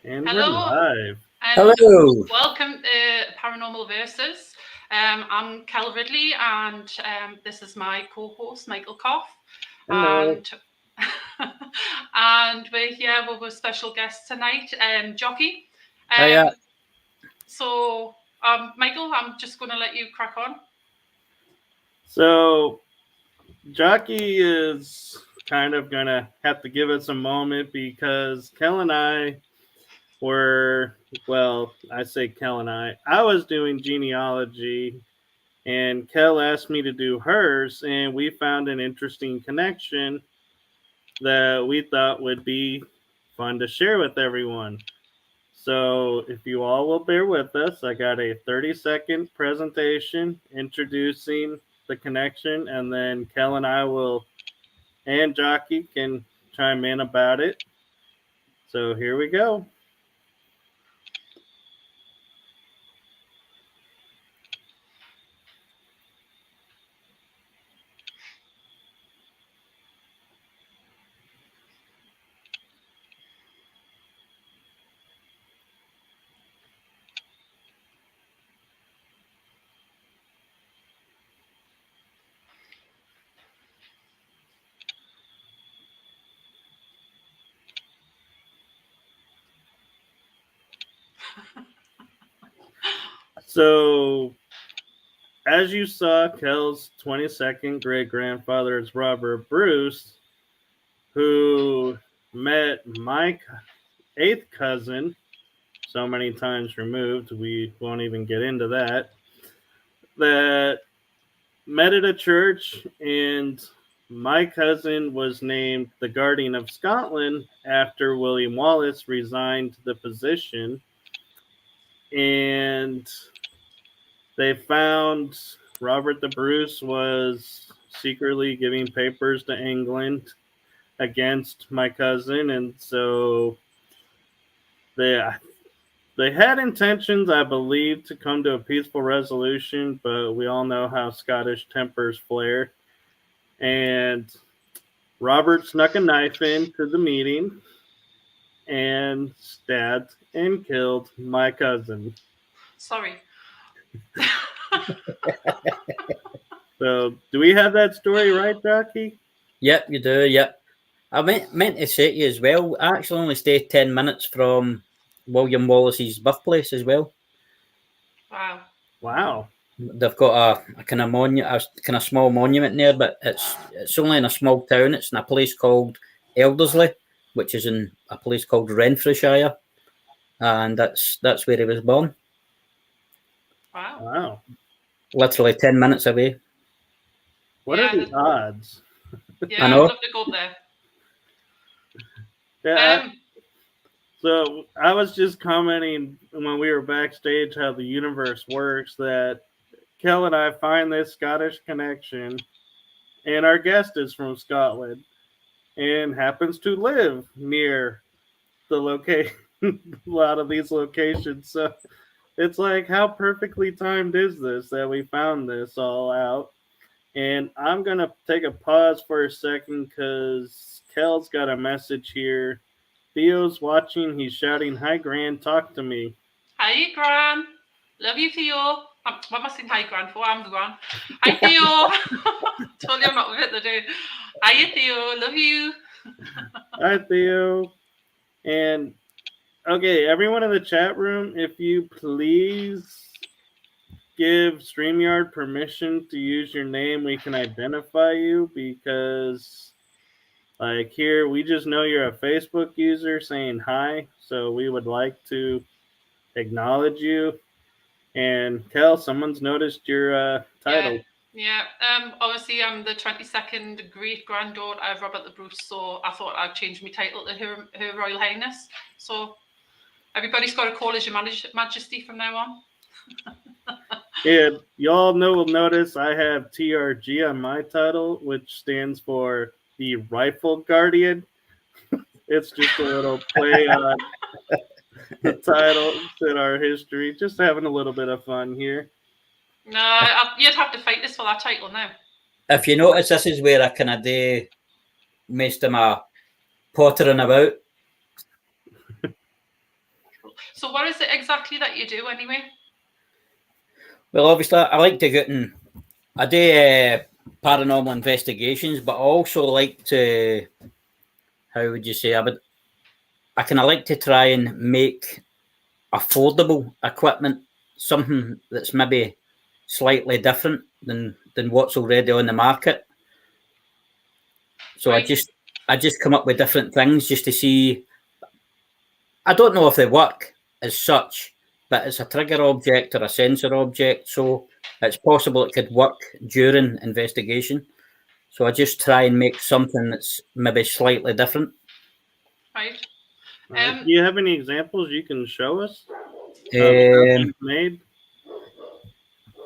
And we're Hello, live. and Hello. welcome to Paranormal Versus. I'm Kel Ridley, and this is my co-host Michael Koff, Hello. and and we're here with a special guest tonight, Jocky. Hiya. So, Michael, I'm just going to let you crack on. So, Jocky is kind of going to have to give us a moment because Kel and I I say Kel and I was doing genealogy and Kel asked me to do hers, and we found an interesting connection that we thought would be fun to share with everyone. So, if you all will bear with us, I got a 30-second presentation introducing the connection, and then Kel and I and Jockey can chime in about it. So, here we go. So, as you saw, Kel's 22nd great grandfather is Robert Bruce, who met my eighth cousin so many times removed, we won't even get into that met at a church, and my cousin was named the Guardian of Scotland after William Wallace resigned the position. And they found Robert the Bruce was secretly giving papers to England against my cousin, and so they had intentions, I believe, to come to a peaceful resolution, but we all know how Scottish tempers flare. And Robert snuck a knife into the meeting and stabbed and killed my cousin. Sorry. So, do we have that story right, Jockey? Yep, you do. Yep. I meant to say to you as well. I actually only stayed 10 minutes from William Wallace's birthplace as well. Wow. Wow. They've got a kind of kind of small monument there, but it's only in a small town. It's in a place called Eldersley, which is in a place called Renfrewshire, and that's where he was born. Wow. Literally 10 minutes away. What are the odds? Yeah, I'd love to go there. Yeah. So I was just commenting when we were backstage how the universe works, that Kel and I find this Scottish connection, and our guest is from Scotland and happens to live near the location, a lot of these locations. So it's like, how perfectly timed is this that we found this all out? And I'm going to take a pause for a second because Kel's got a message here. Theo's watching. He's shouting, "Hi, Gran, talk to me." Hi, Gran. Love you, Theo. What am I saying hi, Gran, for? I'm the Gran. Hi, Theo. Told you I'm not with it today. Hi, Theo. Love you. Hi, Theo. And, okay, everyone in the chat room, if you please give StreamYard permission to use your name, we can identify you, because like here, we just know you're a Facebook user saying hi, so we would like to acknowledge you. And Kel, someone's noticed your title. Yeah. Obviously, I'm the 22nd great granddaughter of Robert the Bruce, so I thought I'd change my title to Her Royal Highness. So everybody's got to call as Your Majesty from now on. And y'all will notice I have TRG on my title, which stands for the Rifle Guardian. It's just a little play on the titles in our history. Just having a little bit of fun here. No, you'd have to fight this for that title now. If you notice, this is where I kind of do most of my pottering about. So what is it exactly that you do anyway? Well, obviously, I like to get in. I do paranormal investigations, but I also like to. How would you say? I kind of like to try and make affordable equipment something that's maybe slightly different than what's already on the market. So Right. I just come up with different things just to see. I don't know if they work as such, but it's a trigger object or a sensor object, so it's possible it could work during investigation. So I just try and make something that's maybe slightly different. Right. Do you have any examples you can show us of stuff Um, you've made?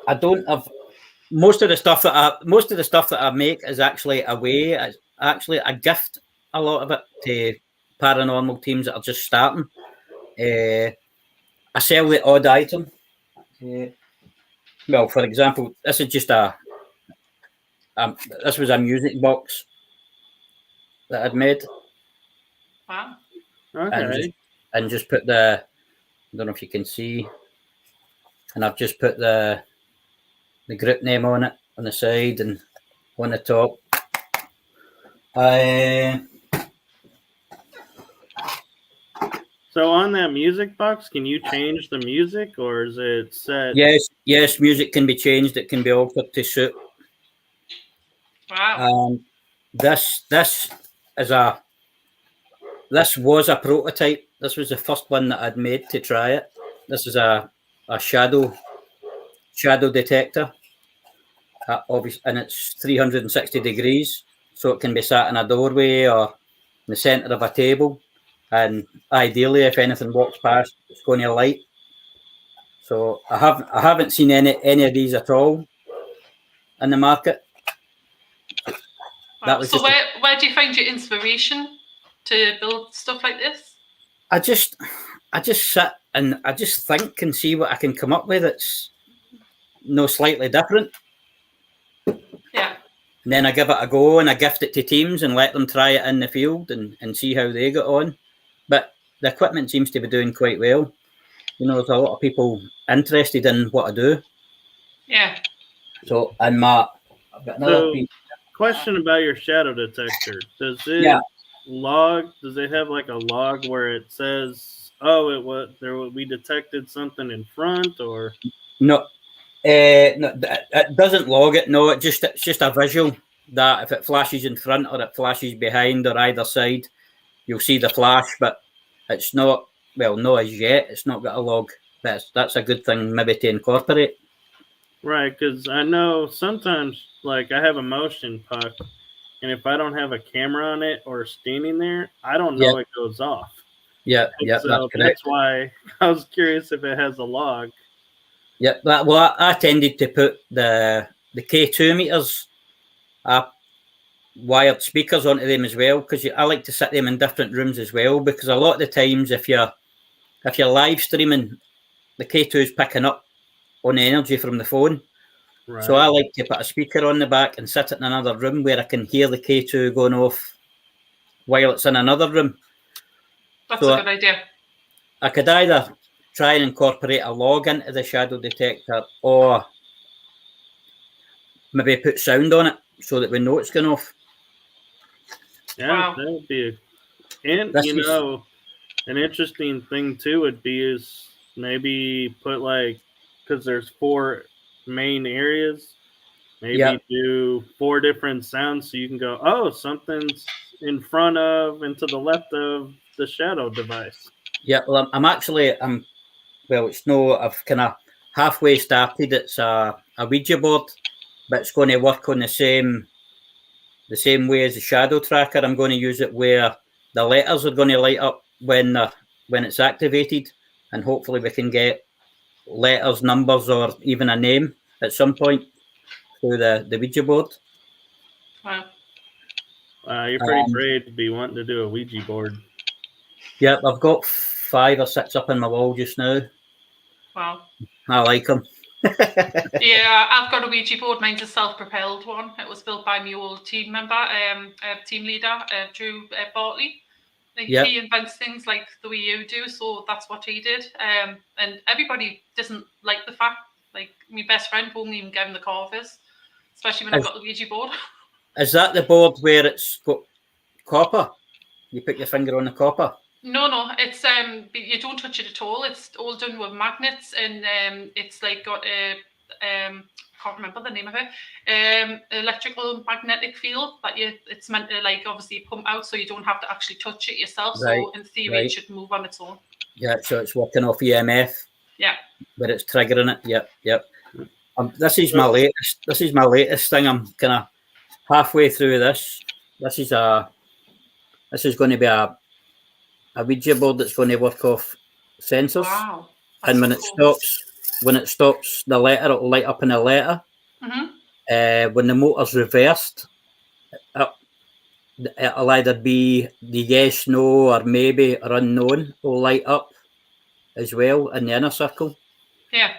I don't have most of the stuff that I make is actually away. It's actually I gift a lot of it to paranormal teams that are just starting. I sell the odd item. Well, for example, this is just this was a music box that I'd made. Wow. Okay. And just put the, I don't know if you can see, and I've just put the group name on it on the side and on the top. So on that music box, can you change the music, or is it set? Yes, music can be changed. It can be altered to suit. Wow. This was a prototype. This was the first one that I'd made to try it. This is a shadow detector. Obviously, and it's 360 degrees, so it can be sat in a doorway or in the centre of a table. And ideally, if anything walks past, it's going to light. So I haven't seen any of these at all in the market. Wow. So where do you find your inspiration to build stuff like this? I just sit and I just think and see what I can come up with. It's slightly different. Yeah. And then I give it a go and I gift it to teams and let them try it in the field and see how they get on. But the equipment seems to be doing quite well. There's a lot of people interested in what I do. Yeah. So, and I've got another piece. Question about your shadow detector. Does it log? Does it have like a log where it says, "Oh, we detected something in front," or No, it doesn't log it. No, it's just a visual that if it flashes in front or it flashes behind or either side, you'll see the flash. But it's not as yet. It's not got a log. That's a good thing maybe to incorporate. Right, because I know sometimes, like, I have a motion puck, and if I don't have a camera on it or standing there, I don't know it goes off. Yeah, so that's why I was curious if it has a log. Yeah, I tended to put the K2 meters, wired speakers onto them as well, because I like to sit them in different rooms as well, because a lot of the times if you're live streaming, the K2 is picking up on the energy from the phone. Right. So I like to put a speaker on the back and sit in another room where I can hear the K2 going off while it's in another room. That's a good idea. I could either try and incorporate a log into the shadow detector or maybe put sound on it so that we know it's going off. Yeah, that would be an interesting thing too would be is maybe put because there's 4 main areas, maybe do 4 different sounds so you can go, oh, something's in front of and to the left of the shadow device. Yeah, well, I've kind of halfway started. It's a Ouija board, but it's going to work on the same way as the shadow tracker. I'm going to use it where the letters are going to light up when it's activated, and hopefully we can get letters, numbers, or even a name at some point through the Ouija board. Wow. You're pretty brave to be wanting to do a Ouija board. Yeah, I've got 5 or 6 up on my wall just now. Wow. I like them. Yeah, I've got a Ouija board. Mine's a self-propelled one. It was built by my old team member, team leader, Drew Bartley. He invents things like the way you do, so that's what he did. And everybody doesn't like the fact, like my best friend won't even give him the car of his, especially when I've got the Ouija board. Is that the board where it's got copper? You put your finger on the copper? No, it's you don't touch it at all. It's all done with magnets, and it's like got a can't remember the name of it. Electrical magnetic field that it's meant to like obviously pump out, so you don't have to actually touch it yourself. Right, so in theory, it should move on its own. Yeah, so it's working off EMF. Yeah, but it's triggering it. Yep. This is my latest. This is my latest thing. I'm kind of halfway through this. This is going to be a Ouija board that's going to work off sensors. Wow. And when it stops the letter, it'll light up in a letter. Mm-hmm. When the motor's reversed, it'll either be the yes, no, or maybe or unknown will light up as well in the inner circle. Yeah.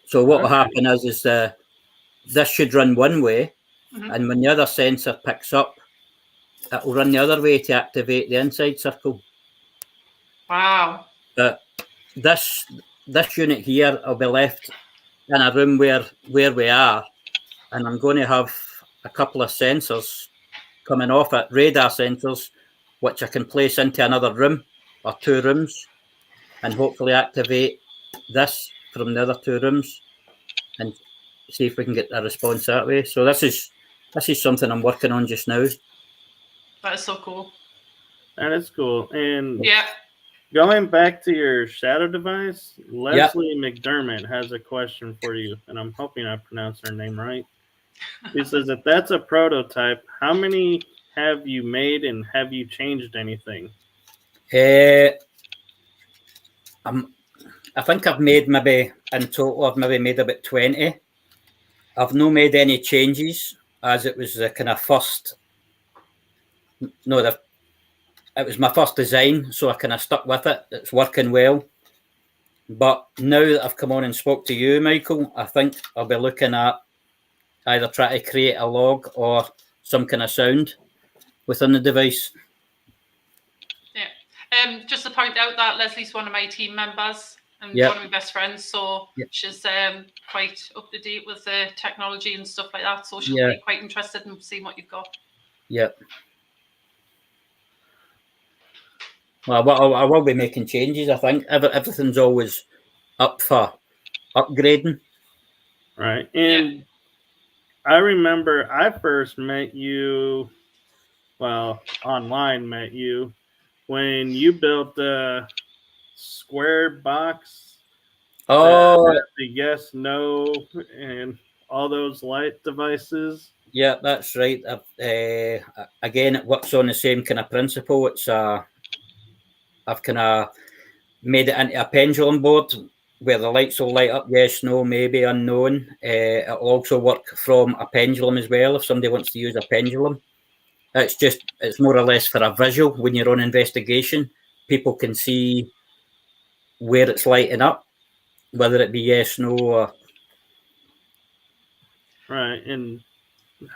So what will happen is this should run one way, and when the other sensor picks up, it will run the other way to activate the inside circle. Wow. But this unit here will be left in a room where we are, and I'm going to have a couple of sensors coming off it, radar sensors, which I can place into another room or two rooms, and hopefully activate this from the other two rooms and see if we can get a response that way. So this is something I'm working on just now. That is so cool. That is cool. And yeah, going back to your shadow device, Leslie McDermott has a question for you, and I'm hoping I pronounced her name right. He says, if that's a prototype, how many have you made and have you changed anything? I think I've made maybe in total, I've maybe made about 20. I've not made any changes as it was the kind of first. No, it was my first design, so I kind of stuck with it. It's working well. But now that I've come on and spoke to you, Michael, I think I'll be looking at either try to create a log or some kind of sound within the device. Yeah. Just to point out that Leslie's one of my team members and one of my best friends, so she's quite up to date with the technology and stuff like that. So she'll be quite interested in seeing what you've got. Yep. Well, I will be making changes. I think everything's always up for upgrading. Right. And I remember I first met you, online met you, when you built the square box. Oh. The yes, no, and all those light devices. Yeah, that's right. Again, it works on the same kind of principle. It's I've kind of made it into a pendulum board where the lights will light up yes, no, maybe, unknown. It'll also work from a pendulum as well if somebody wants to use a pendulum. It's more or less for a visual. When you're on investigation, people can see where it's lighting up, whether it be yes, no, or... Right. And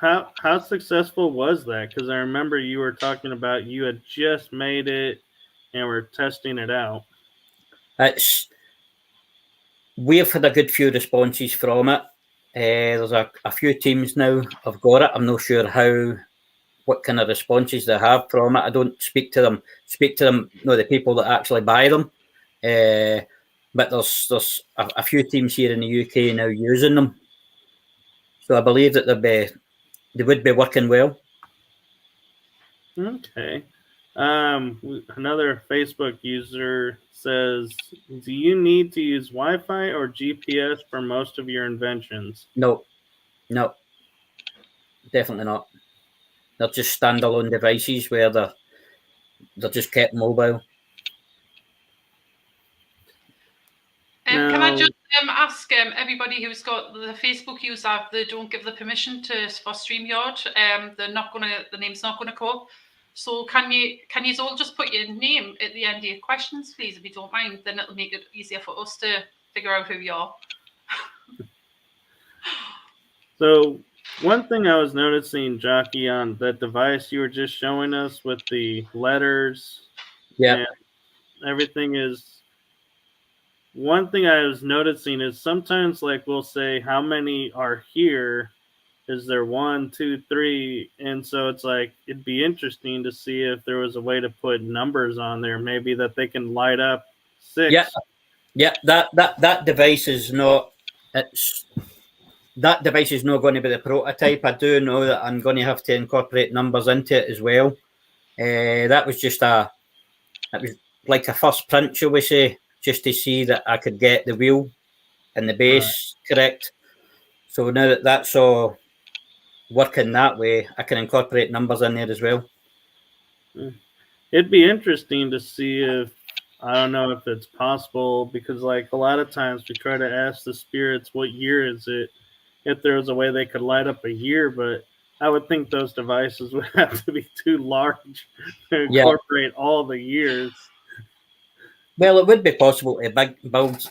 how successful was that? Because I remember you were talking about you had just made it and were testing it out. We've had a good few responses from it. There's a few teams now have got it. I'm not sure what kind of responses they have from it. I don't speak to them. The people that actually buy them. But there's a few teams here in the UK now using them. So I believe that they would be working well. Okay. Another Facebook user says, do you need to use Wi-Fi or GPS for most of your inventions? No, definitely not. They're just standalone devices where they're just kept mobile. Can I just ask everybody who's got the Facebook user, they don't give the permission for StreamYard. The name's not gonna come up. So can you all just put your name at the end of your questions, please, if you don't mind? Then it'll make it easier for us to figure out who you are. So one thing I was noticing, Jocky, on that device you were just showing us with the letters Yeah. Everything is. One thing I was noticing is sometimes, like, we'll say how many are here. Is there 1, 2, 3? And so it's like it'd be interesting to see if there was a way to put numbers on there, maybe that they can light up 6. Yeah. That device is not. That device is not going to be the prototype. I do know that I'm going to have to incorporate numbers into it as well. That was just it was like a first print, shall we say, just to see that I could get the wheel and the base correct. So now that that's all working that way, I can incorporate numbers in there as well. It'd be interesting to see if, I don't know if it's possible, because like a lot of times we try to ask the spirits what year is it, if there was a way they could light up a year, but I would think those devices would have to be too large to incorporate all the years. Well, it would be possible to build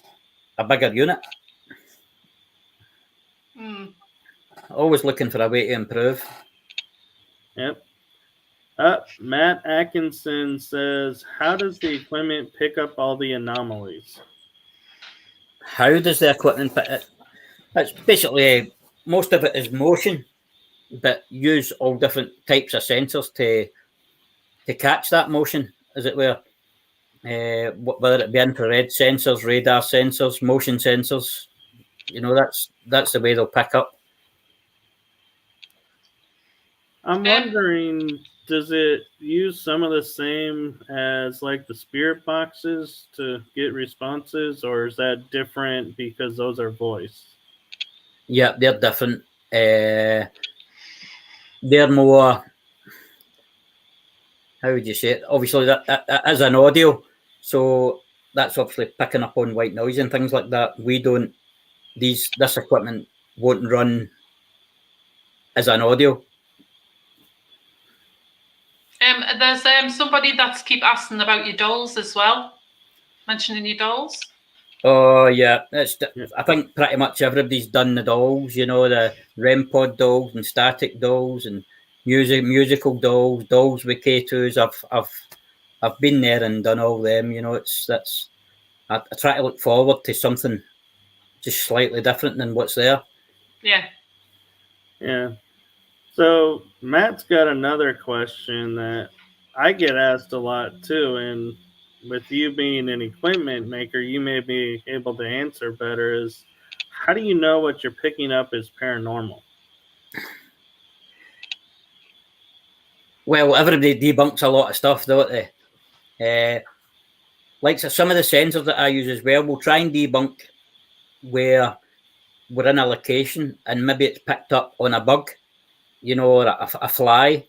a bigger unit. Always looking for a way to improve. Yep. Matt Atkinson says, how does the equipment pick up all the anomalies? How does the equipment pick it? It's basically, most of it is motion, but use all different types of sensors to catch that motion, as it were. Whether it be infrared sensors, radar sensors, motion sensors, that's the way they'll pick up. I'm wondering, does it use some of the same as like the spirit boxes to get responses, or is that different because those are voice? Yeah, they're different. They're more, how would you say it? Obviously, that is an audio, so that's obviously picking up on white noise and things like that. We don't. This equipment won't run as an audio. There's somebody that's keep asking about your dolls as well, mentioning your dolls. Oh yeah, I think pretty much everybody's done the dolls. The REM pod dolls and static dolls and musical dolls with K2s. I've been there and done all them. I try to look forward to something just slightly different than what's there. Yeah. So Matt's got another question that I get asked a lot too, and with you being an equipment maker, you may be able to answer better. Is how do you know what you're picking up is paranormal? Well, everybody debunks a lot of stuff, don't they? Like some of the sensors that I use as well, we'll try and debunk where we're in a location and maybe it's picked up on a bug, or a fly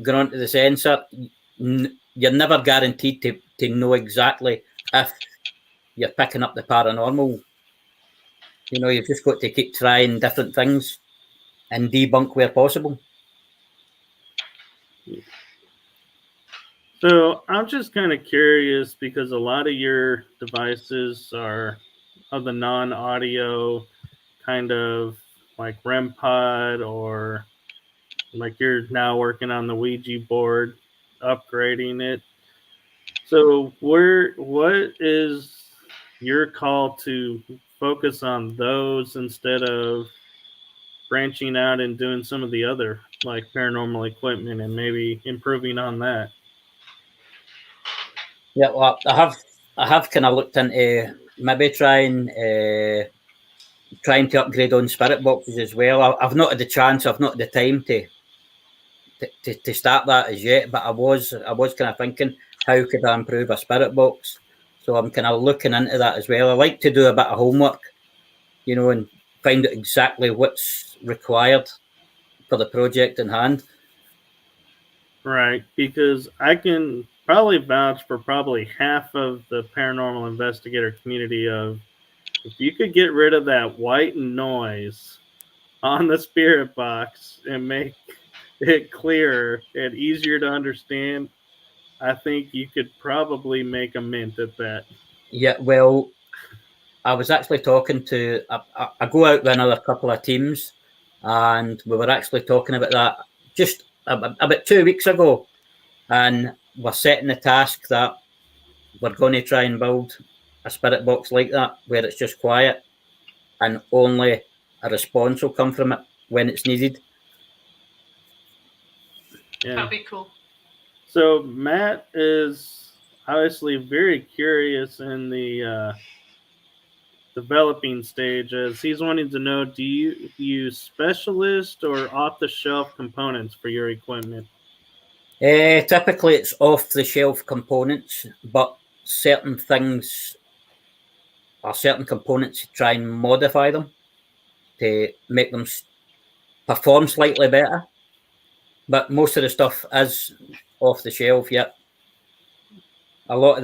going onto the sensor. You're never guaranteed to know exactly if you're picking up the paranormal. You've just got to keep trying different things and debunk where possible. So I'm just kind of curious because a lot of your devices are of the non-audio kind of like REM pod, or like you're now working on the Ouija board, upgrading it. So what is your call to focus on those instead of branching out and doing some of the other like paranormal equipment and maybe improving on that? Yeah, well, I have kind of looked into maybe trying to upgrade on spirit boxes as well. I've not had the chance, I've not had the time to start that as yet, but I was kind of thinking, how could I improve a spirit box? So I'm kind of looking into that as well. I like to do a bit of homework, and find out exactly what's required for the project in hand. Right, because I can probably vouch for probably half of the paranormal investigator community of, if you could get rid of that white noise on the spirit box and make it clearer and easier to understand, I think you could probably make a mint at that. Yeah, well, I was actually talking to, I go out with another couple of teams, and we were actually talking about that just about 2 weeks ago. And we're setting the task that we're going to try and build a spirit box like that, where it's just quiet and only a response will come from it when it's needed. Yeah. That'd be cool. So Matt is obviously very curious in the developing stage, as he's wanting to know: do you use specialist or off-the-shelf components for your equipment? Typically, it's off-the-shelf components, but certain things or certain components try and modify them to make them perform slightly better. But most of the stuff is off the shelf. Yep. A lot of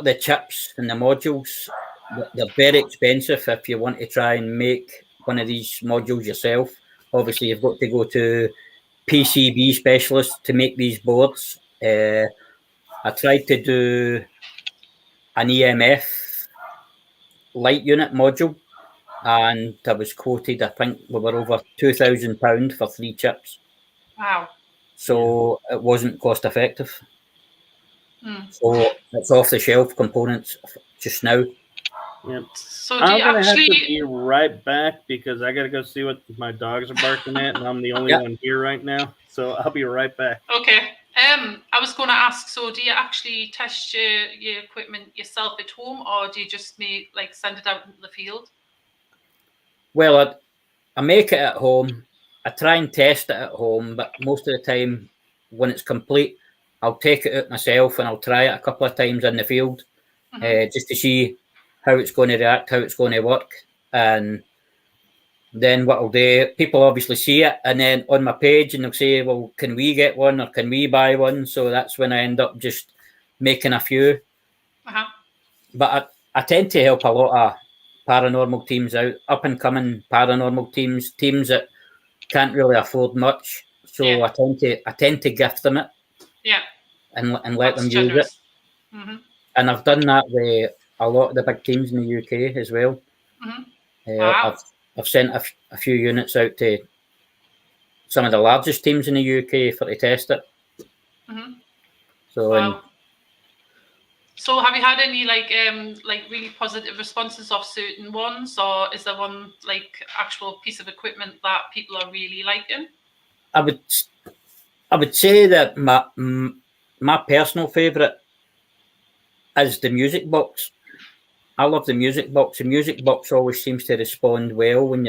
the chips and the modules, they're very expensive if you want to try and make one of these modules yourself. Obviously, you've got to go to PCB specialists to make these boards. I tried to do an EMF light unit module, and I was quoted, I think we were over £2,000 for 3 chips. Wow. So it wasn't cost effective. Mm. So it's off the shelf components just now. Yep. So do I'm you gonna actually? have to be right back because I gotta go see what my dogs are barking at, and I'm the only Yep. one here right now. So I'll be right back. Okay. I was going to ask. So do you actually test your equipment yourself at home, or do you just send it out into the field? Well, I make it at home. I try and test it at home, but most of the time, when it's complete, I'll take it out myself and I'll try it a couple of times in the field, just to see how it's going to react, how it's going to work. And then what I'll do, people obviously see it, and then on my page, and they'll say, well, can we get one or can we buy one? So that's when I end up just making a few. But I tend to help a lot of paranormal teams out, up and coming paranormal teams that can't really afford much. So Yeah. I tend to gift them it. Yeah. And let That's them generous. use it. Mm-hmm. And I've done that with a lot of the big teams in the UK as well. Mm-hmm. Wow. I've sent a few units out to some of the largest teams in the UK to test it. Mm-hmm. So wow. So have you had any really positive responses of certain ones, or is there one actual piece of equipment that people are really liking? I would say that my personal favourite is the music box. I love the music box. The music box always seems to respond well when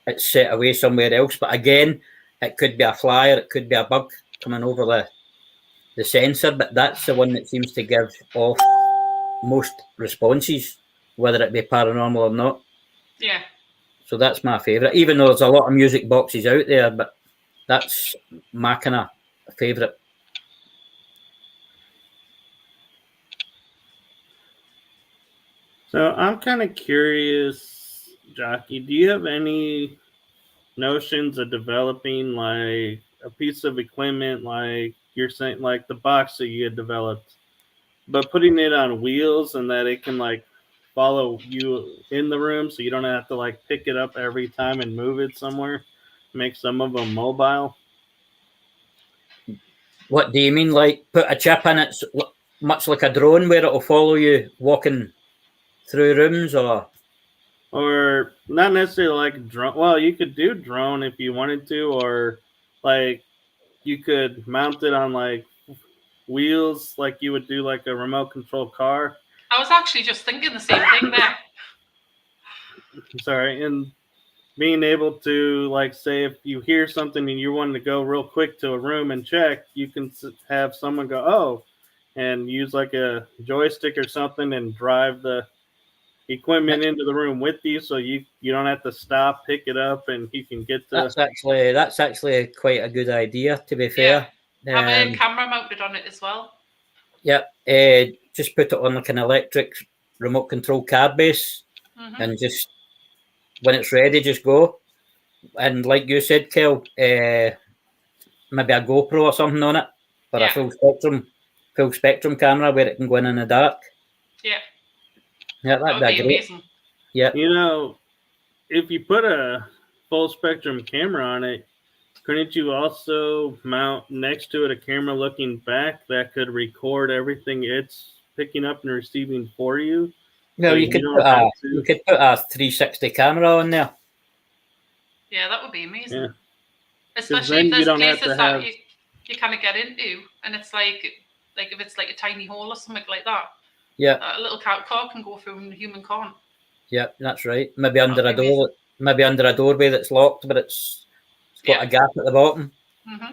it's set away somewhere else. But again, it could be a flyer, it could be a bug coming over the sensor, but that's the one that seems to give off most responses, whether it be paranormal or not. Yeah. So that's my favourite, even though there's a lot of music boxes out there, but that's my kind of favourite. So I'm kind of curious, Jocky, do you have any notions of developing like a piece of equipment, like you're saying, like the box that you had developed, but putting it on wheels and that it can like follow you in the room, so you don't have to like pick it up every time and move it somewhere, make some of them mobile? What do you mean, like put a chip in it, much like a drone, where it'll follow you walking through rooms, or not necessarily like drone? Well, you could do drone if you wanted to, or like you could mount it on like wheels, like you would do like a remote control car. I was actually just thinking the same thing there. Sorry, and being able to, like, say if you hear something and you want to go real quick to a room and check, you can have someone go, oh, and use like a joystick or something and drive the equipment into the room with you, so you don't have to stop, pick it up, and you can get to. That's actually quite a good idea, to be fair. Yeah. Have a camera mounted on it as well. Yep. Just put it on like an electric remote control car base, and just when it's ready, just go. And like you said, Kel, maybe a GoPro or something on it, or a full spectrum camera where it can go in the dark. Yeah. Yeah, that'd be great. Amazing. Yeah. You know, if you put a full spectrum camera on it, couldn't you also mount next to it a camera looking back that could record everything it's picking up and receiving for you? Well, So you you could don't put have a to. 360 camera on there. Yeah, that would be amazing. Yeah. Especially then if you there's don't have places to that have- you kind of get into, and it's like if it's like a tiny hole or something like that, Yeah, a little car can go through and a human can't. yeah, that's right. Maybe under a That'd be door, maybe under a doorway that's locked, but it's got a gap at the bottom. Mm-hmm.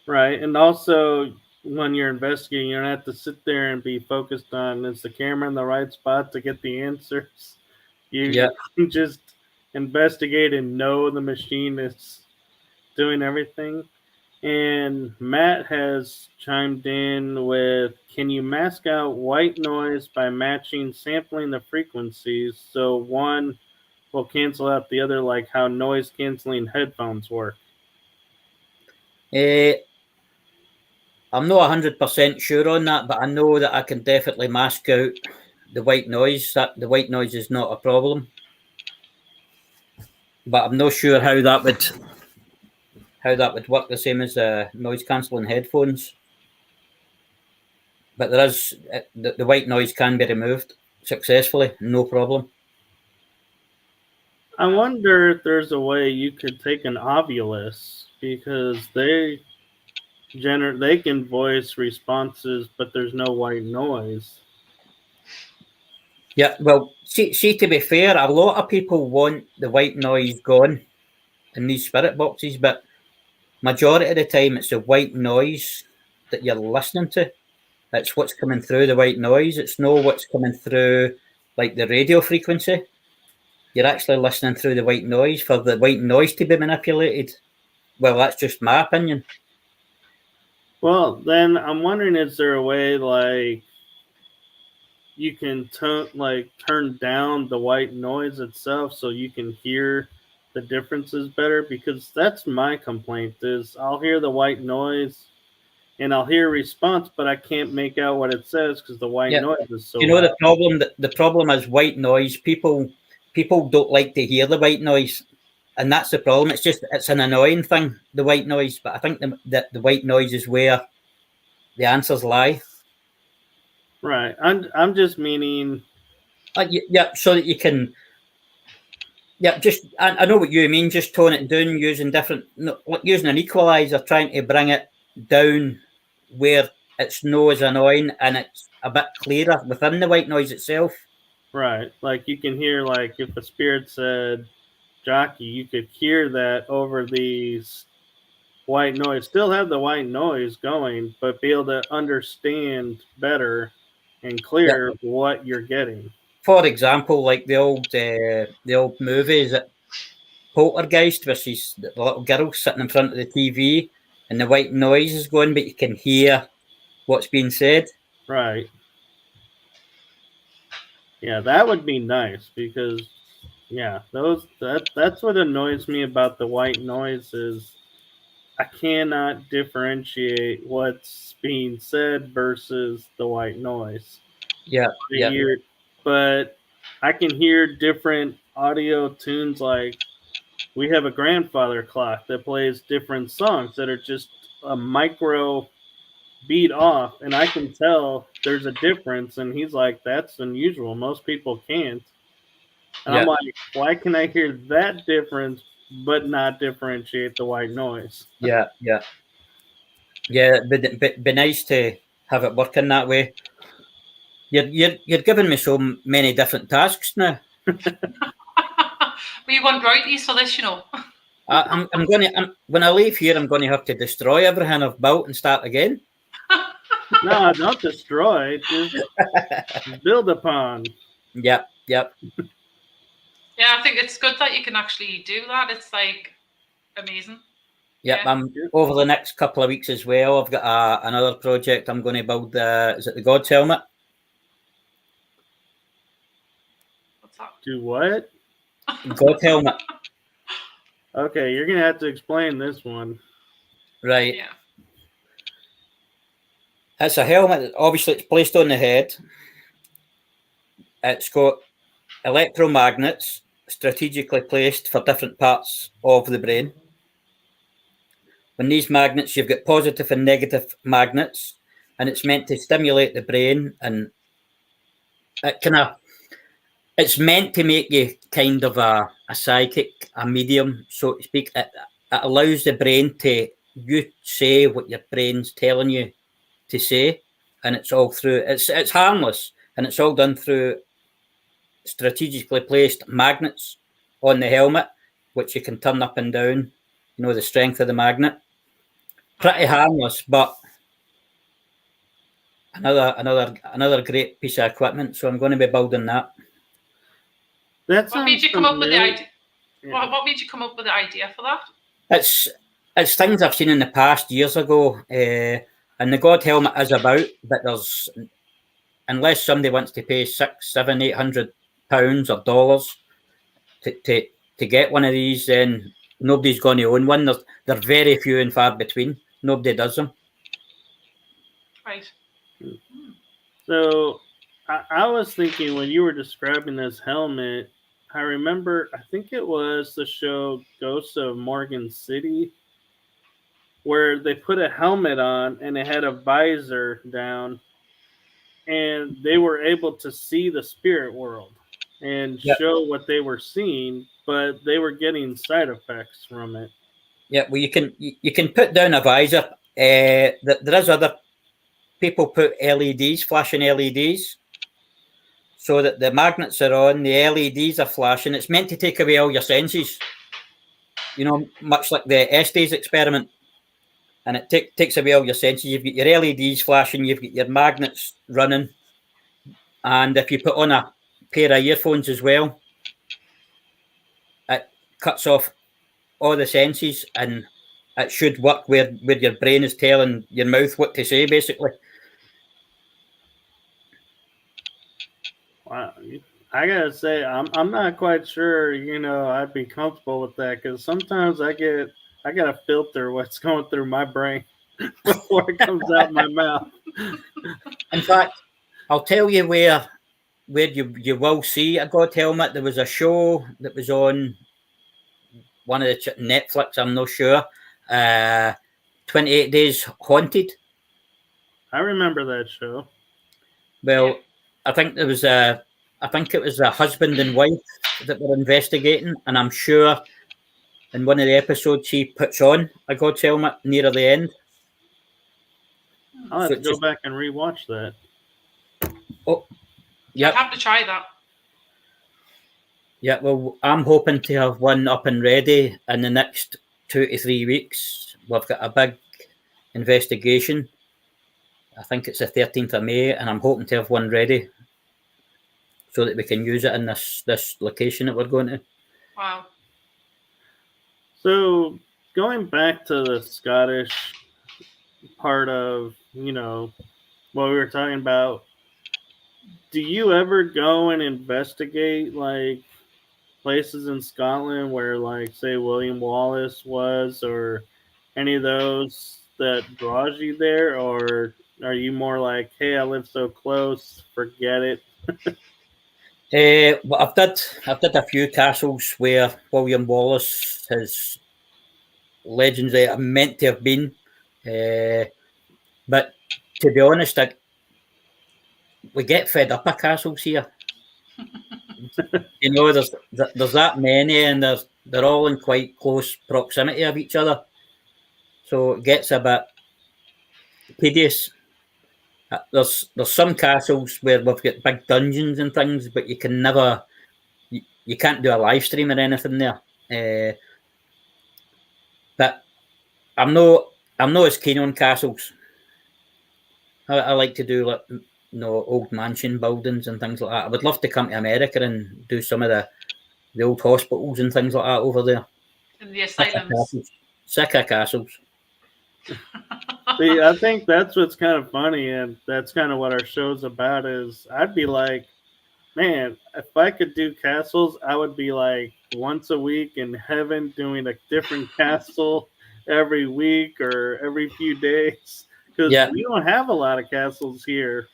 Right. And also, when you're investigating, you don't have to sit there and be focused on is the camera in the right spot to get the answers. Yeah. You just investigate and know the machine is doing everything. And Matt has chimed in with, can you mask out white noise by matching sampling the frequencies so one will cancel out the other, like how noise canceling headphones work? I'm not 100% sure on that, but I know that I can definitely mask out the white noise. That the white noise is not a problem, but I'm not sure how that would work the same as noise cancelling headphones. But there is the white noise can be removed successfully, no problem. I wonder if there's a way you could take an Ovilus, because they can voice responses, but there's no white noise. Yeah, well, see, to be fair, a lot of people want the white noise gone in these spirit boxes, but majority of the time it's the white noise that you're listening to. It's what's coming through the white noise. It's not what's coming through like the radio frequency. You're actually listening through the white noise for the white noise to be manipulated. Well, that's just my opinion. Well, then I'm wondering, is there a way like you can turn down the white noise itself so you can hear the differences better? Because that's my complaint, is I'll hear the white noise and I'll hear a response, but I can't make out what it says because the white noise is so You know loud. the problem. The problem is white noise. People don't like to hear the white noise, and that's the problem. It's an annoying thing, the white noise. But I think the white noise is where the answers lie. Right. I'm just meaning. Yeah, so that you can. Yeah, just I know what you mean. Just tone it down using using an equalizer, trying to bring it down where it's no as annoying and it's a bit clearer within the white noise itself. Right. Like you can hear, like if a spirit said Jocky, you could hear that over these white noise. Still have the white noise going, but be able to understand better and clear what you're getting. For example, like the old movies that Poltergeist, where she's the little girl sitting in front of the TV and the white noise is going, but you can hear what's being said. Right. Yeah, that would be nice, because that's what annoys me about the white noise is I cannot differentiate what's being said versus the white noise. Yeah, But I can hear different audio tunes. Like we have a grandfather clock that plays different songs that are just a micro beat off, and I can tell there's a difference. And he's like, "That's unusual. Most people can't." And I'm like, "Why can I hear that difference but not differentiate the white noise?" Yeah. It'd be nice to have it working that way. You're giving me so many different tasks now. We want royalties for this, you know. I'm when I leave here, I'm going to have to destroy everything I've built and start again. No, don't destroy. Just build upon. Yep. Yeah, I think it's good that you can actually do that. It's like amazing. Yep. Yeah. I'm over the next couple of weeks as well. I've got another project. I'm going to build. Is it the God's helmet? What's that? Do what? God's helmet. Okay, you're gonna have to explain this one. Right. Yeah. It's a helmet. Obviously, it's placed on the head. It's got electromagnets strategically placed for different parts of the brain. when these magnets, you've got positive and negative magnets, and it's meant to stimulate the brain, and it's meant to make you kind of a psychic, a medium, so to speak. It allows the brain to you say what your brain's telling you to say, and it's all through. It's harmless, and it's all done through strategically placed magnets on the helmet, which you can turn up and down. You know the strength of the magnet. Pretty harmless, but another great piece of equipment. So I'm going to be building that. What made you come up with the idea? Yeah. What made you come up with the idea for that? It's things I've seen in the past years ago, and the God helmet is about. But there's, unless somebody wants to pay £600, £700, £800 or dollars to get one of these, then nobody's going to own one. They're very few and far between. Nobody does them. Right. So I was thinking when you were describing this helmet, I remember, I think it was the show Ghosts of Morgan City, where they put a helmet on and it had a visor down, and they were able to see the spirit world and show what they were seeing, but they were getting side effects from it. Yeah, well, you can put down a visor. There is other people put LEDs, flashing LEDs, so that the magnets are on, the LEDs are flashing. It's meant to take away all your senses, you know, much like the Estes experiment. And it takes away all your senses. You've got your LEDs flashing, you've got your magnets running, and if you put on a pair of earphones as well, it cuts off all the senses, and it should work where your brain is telling your mouth what to say, basically. Wow, I gotta say, I'm not quite sure. You know, I'd be comfortable with that, because sometimes I gotta filter what's going through my brain before it comes out my mouth. In fact, I'll tell you where you will see a God helmet. There was a show that was on one of the Netflix, I'm not sure. 28 Days Haunted. I remember that show. Well, I think it was a husband and wife that were investigating, and I'm sure in one of the episodes he puts on a God helmet near the end. I'll have to go back and rewatch that. Oh, yeah. I'd have to try that. Yeah, well, I'm hoping to have one up and ready in the next 2 to 3 weeks. We've got a big investigation. I think it's the 13th of May, and I'm hoping to have one ready so that we can use it in this location that we're going to. Wow. So going back to the Scottish part of, you know, what we were talking about, do you ever go and investigate like places in Scotland where, like, say, William Wallace was, or any of those that draws you there, or are you more like, hey, I live so close, forget it? Well, I've did a few castles where William Wallace, his legends are meant to have been, but to be honest, we get fed up of castles here. You know, there's that many, and they're all in quite close proximity of each other, so it gets a bit tedious. There's some castles where we've got big dungeons and things, but you can never, you can't do a live stream or anything there. But I'm not as keen on castles. I like to do, like, you know, old mansion buildings and things like that. I would love to come to America and do some of the old hospitals and things like that over there. In the asylums. Sick of castles. See, I think that's what's kind of funny, and that's kind of what our show's about. Is I'd be like, man, if I could do castles, I would be like once a week in heaven doing a different castle every week or every few days, because we don't have a lot of castles here.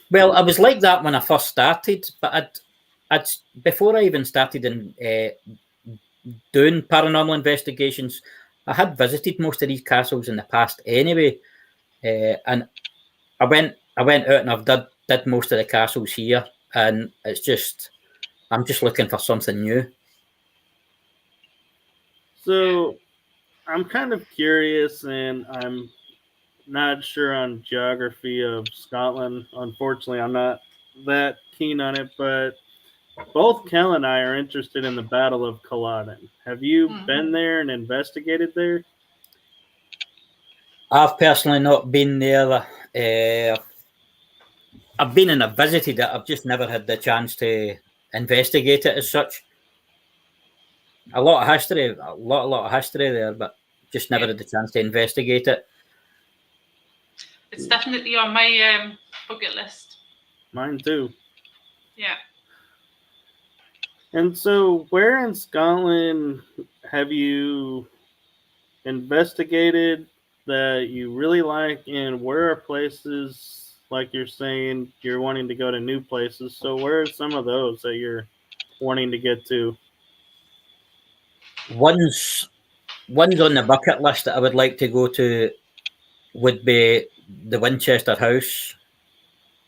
Well, I was like that when I first started, but I'd before I even started in doing paranormal investigations, I had visited most of these castles in the past anyway, and I went out and I've did most of the castles here, and I'm just looking for something new. So I'm kind of curious, and I'm not sure on geography of Scotland. Unfortunately, I'm not that keen on it, but both Kel and I are interested in the Battle of Culloden. Have you been there and investigated there? I've personally not been there. I've been and I've visited it. I've just never had the chance to investigate it as such. A lot of history, a lot of history there, but just never had the chance to investigate it. It's definitely on my bucket list. Mine too. Yeah. And so, where in Scotland have you investigated that you really like, and where are places like you're saying you're wanting to go to new places? So, where are some of those that you're wanting to get to? One's on the bucket list that I would like to go to would be the Winchester House.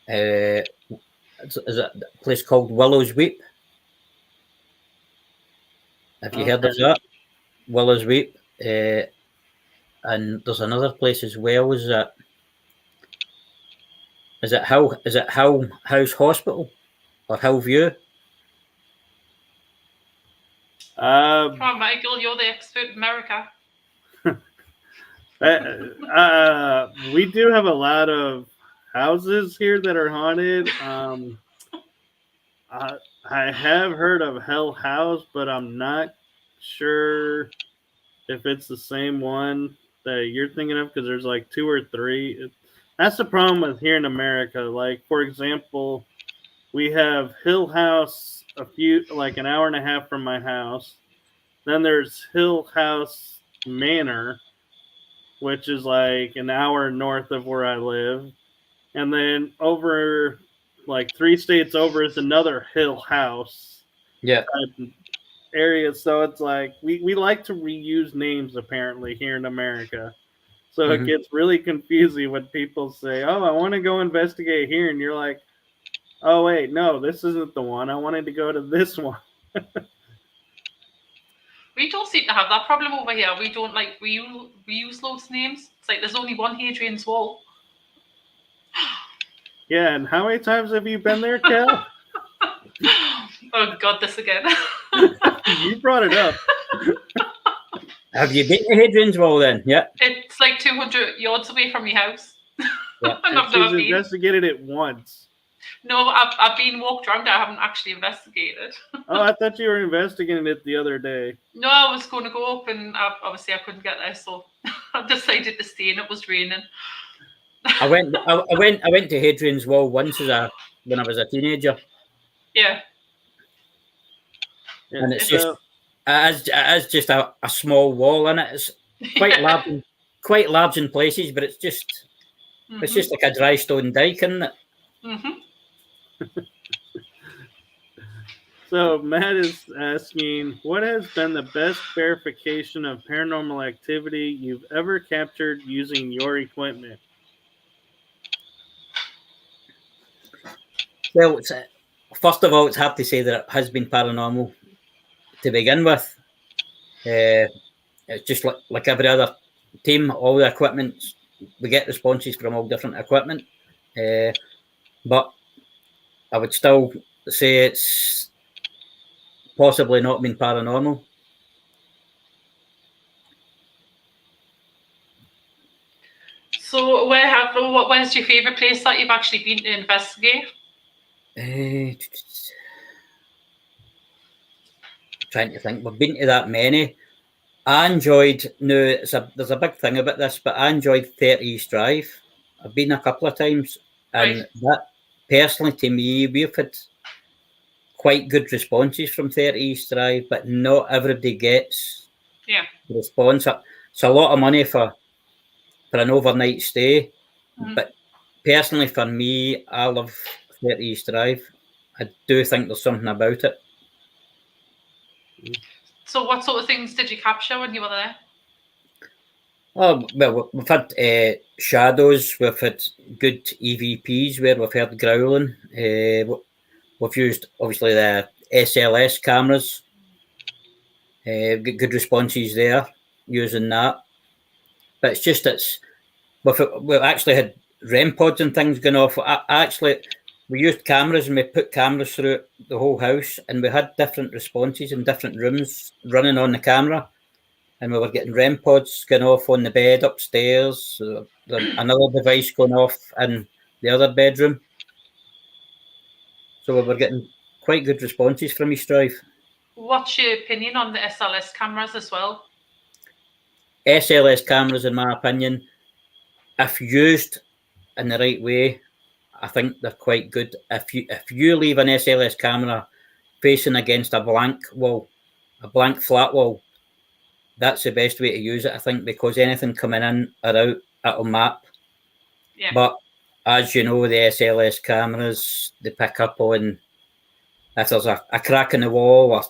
Is it a place called Willow's Weep? Have you heard of that? Willow's Weep. And there's another place as well. Is it Hull House Hospital or Hull View? Come on, Michael, you're the expert in America. We do have a lot of houses here that are haunted. I have heard of Hell House, but I'm not sure if it's the same one that you're thinking of, because there's like two or three. That's the problem with here in America. Like, for example, we have Hill House like an hour and a half from my house. Then there's Hill House Manor, which is like an hour north of where I live. And then over like 3 states over is another Hill House. Yeah. Area. So it's like we like to reuse names apparently here in America. So it gets really confusing when people say, "Oh, I want to go investigate here," and you're like, "Oh wait, no, this isn't the one. I wanted to go to this one." We don't seem to have that problem over here. We don't we use loads of names. It's like there's only one Hadrian's Wall. Yeah, and how many times have you been there, Kel? Oh God, this again. You brought it up. Have you been to Hadrian's Wall then? Yeah. It's like 200 yards away from your house. Yeah. And I've never been. Investigated it once. No, I've been walked around. I haven't actually investigated. Oh, I thought you were investigating it the other day. No, I was going to go up, and obviously I couldn't get there, so I decided to stay, and it was raining. I went to Hadrian's Wall once when I was a teenager. Yeah. And it's just it is just a small wall in it. It's quite large in places, but it's just like a dry stone dike, isn't it? So Matt is asking, what has been the best verification of paranormal activity you've ever captured using your equipment? Well, first of all, it's hard to say that it has been paranormal to begin with. It's just like every other team, all the equipment, we get responses from all different equipment. But I would still say it's possibly not been paranormal. So where's your favourite place that you've actually been to investigate? Trying to think. We've been to that many. I enjoyed. There's a big thing about this, but I enjoyed 30 East Drive. I've been a couple of times, and that personally, to me, we've had quite good responses from 30 East Drive, but not everybody gets the response. It's a lot of money for an overnight stay, but personally, for me, I love 30 East Drive. I do think there's something about it. So what sort of things did you capture when you were there? Oh, well, we've had shadows, we've had good EVPs where we've heard growling. We've used, obviously, the SLS cameras. Get good responses there using that. But it's just, we've actually had REM pods and things going off. We used cameras and we put cameras through the whole house, and we had different responses in different rooms running on the camera. And we were getting REM pods going off on the bed upstairs, another device going off in the other bedroom. So we were getting quite good responses from each drive. What's your opinion on the SLS cameras as well? SLS cameras, in my opinion, if used in the right way, I think they're quite good. If you leave an SLS camera facing against a blank wall, a blank flat wall, that's the best way to use it, I think, because anything coming in or out, it'll map. Yeah. But as you know, the SLS cameras, they pick up on if there's a crack in the wall or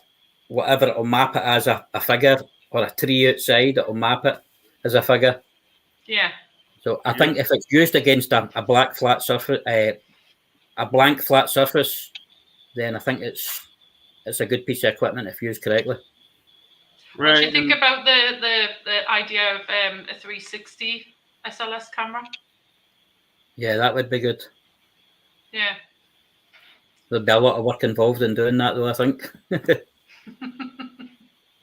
whatever, it'll map it as a figure, or a tree outside, it'll map it as a figure. Yeah. So I think if it's used against a black flat surface, a blank flat surface, then I think it's a good piece of equipment if used correctly. Right. What do you think about the idea of a 360 SLS camera? Yeah, that would be good. Yeah. There'd be a lot of work involved in doing that, though, I think.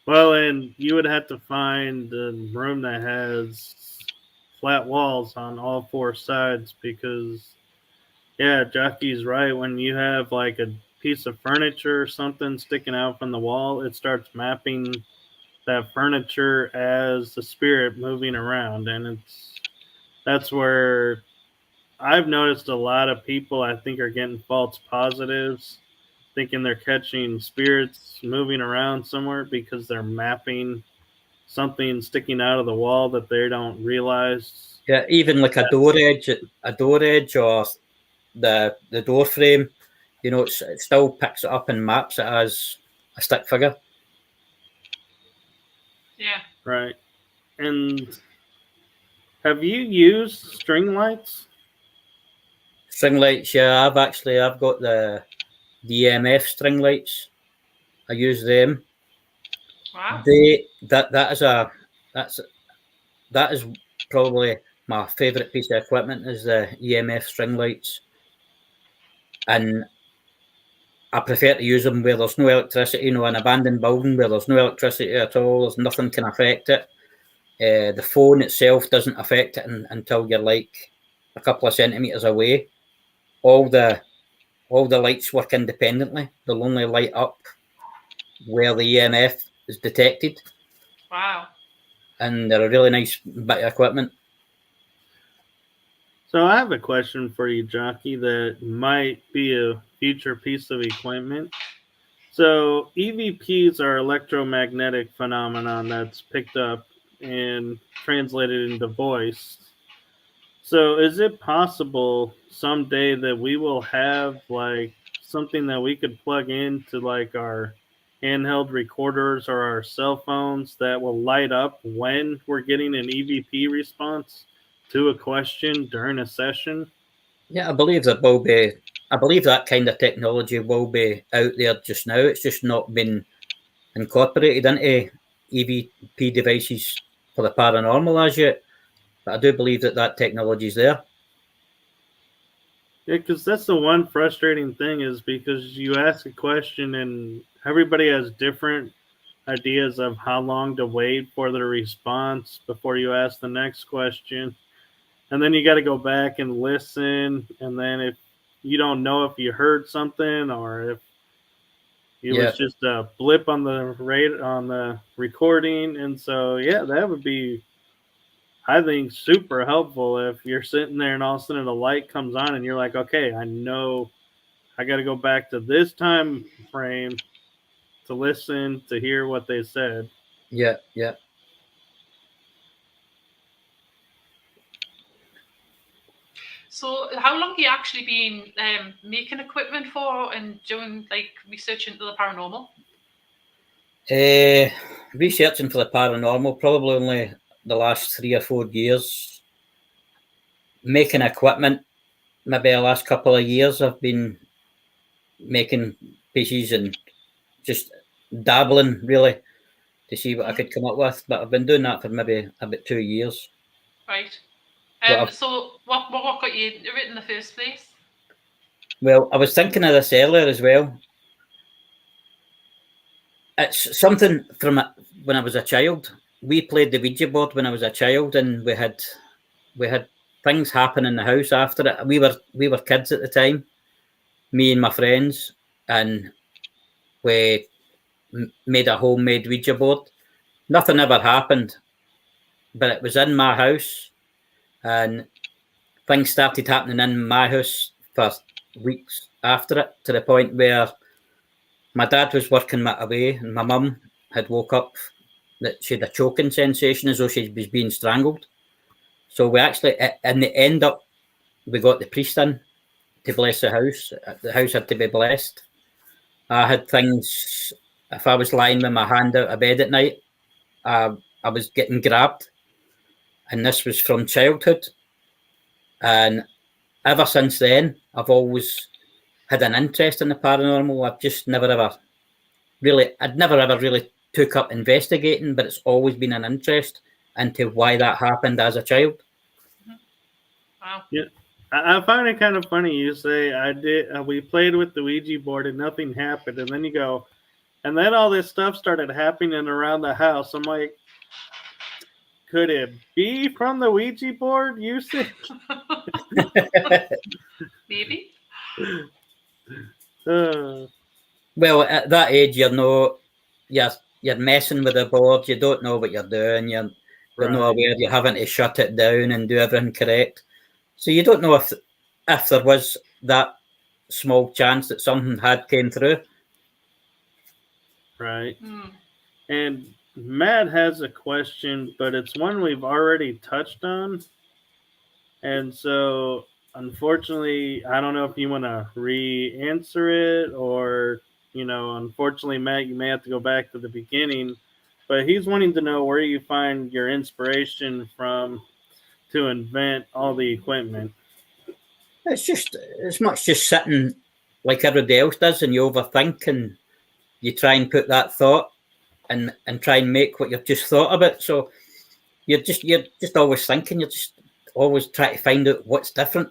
Well, and you would have to find a room that has flat walls on all four sides because, yeah, Jocky's right. When you have like a piece of furniture or something sticking out from the wall, it starts mapping that furniture as the spirit moving around. And that's where I've noticed a lot of people, I think, are getting false positives, thinking they're catching spirits moving around somewhere because they're mapping something sticking out of the wall that they don't realize. Yeah, even like a door edge or the door frame, it still picks it up and maps it as a stick figure. Yeah. Right. And have you used string lights? String lights, yeah. I've got the EMF string lights. I use them. Wow. That is probably my favourite piece of equipment is the EMF string lights, and I prefer to use them where there's no electricity. An abandoned building where there's no electricity at all. There's nothing can affect it. The phone itself doesn't affect it until you're like a couple of centimeters away. All the lights work independently. They'll only light up where the EMF is detected. Wow. And they're a really nice bit of equipment. So I have a question for you, Jocky, that might be a future piece of equipment. So EVPs are electromagnetic phenomenon that's picked up and translated into voice. So is it possible someday that we will have like something that we could plug into like our handheld recorders or our cell phones that will light up when we're getting an EVP response to a question during a session? Yeah, I believe that kind of technology will be out there just now. It's just not been incorporated into EVP devices for the paranormal as yet. But I do believe that technology is there. Yeah, because that's the one frustrating thing is because you ask a question and everybody has different ideas of how long to wait for the response before you ask the next question. And then you got to go back and listen. And then if you don't know if you heard something or if it was just a blip on the recording. And so, yeah, that would be, I think, super helpful if you're sitting there and all of a sudden a light comes on and you're like, okay, I know I got to go back to this time frame to listen to hear what they said. Yeah. So how long have you actually been making equipment for and doing like research into the paranormal? Researching for the paranormal, probably only the last 3 or 4 years. Making equipment, maybe the last couple of years, I've been making pieces and just dabbling really to see what I could come up with. But I've been doing that for maybe about 2 years. Right. But So what got you into it in the first place? well, I was thinking of this earlier as well. It's something from when I was a child. We played the Ouija board when I was a child, and we had things happen in the house after it. We were kids at the time, me and my friends, and we made a homemade Ouija board. Nothing ever happened, but it was in my house, and things started happening in my house for weeks after it, to the point where my dad was working away, and my mum had woke up that she had a choking sensation as though she was being strangled. So we actually, in the end up, we got the priest in to bless the house. The house had to be blessed. I had things, if I was lying with my hand out of bed at night, I was getting grabbed. And this was from childhood. And ever since then, I've always had an interest in the paranormal. I've just never ever really took up investigating, but it's always been an interest into why that happened as a child. Wow. Yeah, I find it kind of funny. You say we played with the Ouija board and nothing happened, and then you go, and then all this stuff started happening around the house. I'm like, could it be from the Ouija board usage? Maybe. Well, at that age, you're messing with the board. You don't know what you're doing. You're not aware. You're having to shut it down and do everything correct. So you don't know if there was that small chance that something had came through. Right. And Matt has a question, but it's one we've already touched on. And so, unfortunately, I don't know if you want to re-answer it or, unfortunately, Matt, you may have to go back to the beginning. But he's wanting to know where you find your inspiration from to invent all the equipment. It's much just sitting like everybody else does, and you overthink and you try and put that thought and try and make what you've just thought about. So you're just always thinking. You're just always trying to find out what's different.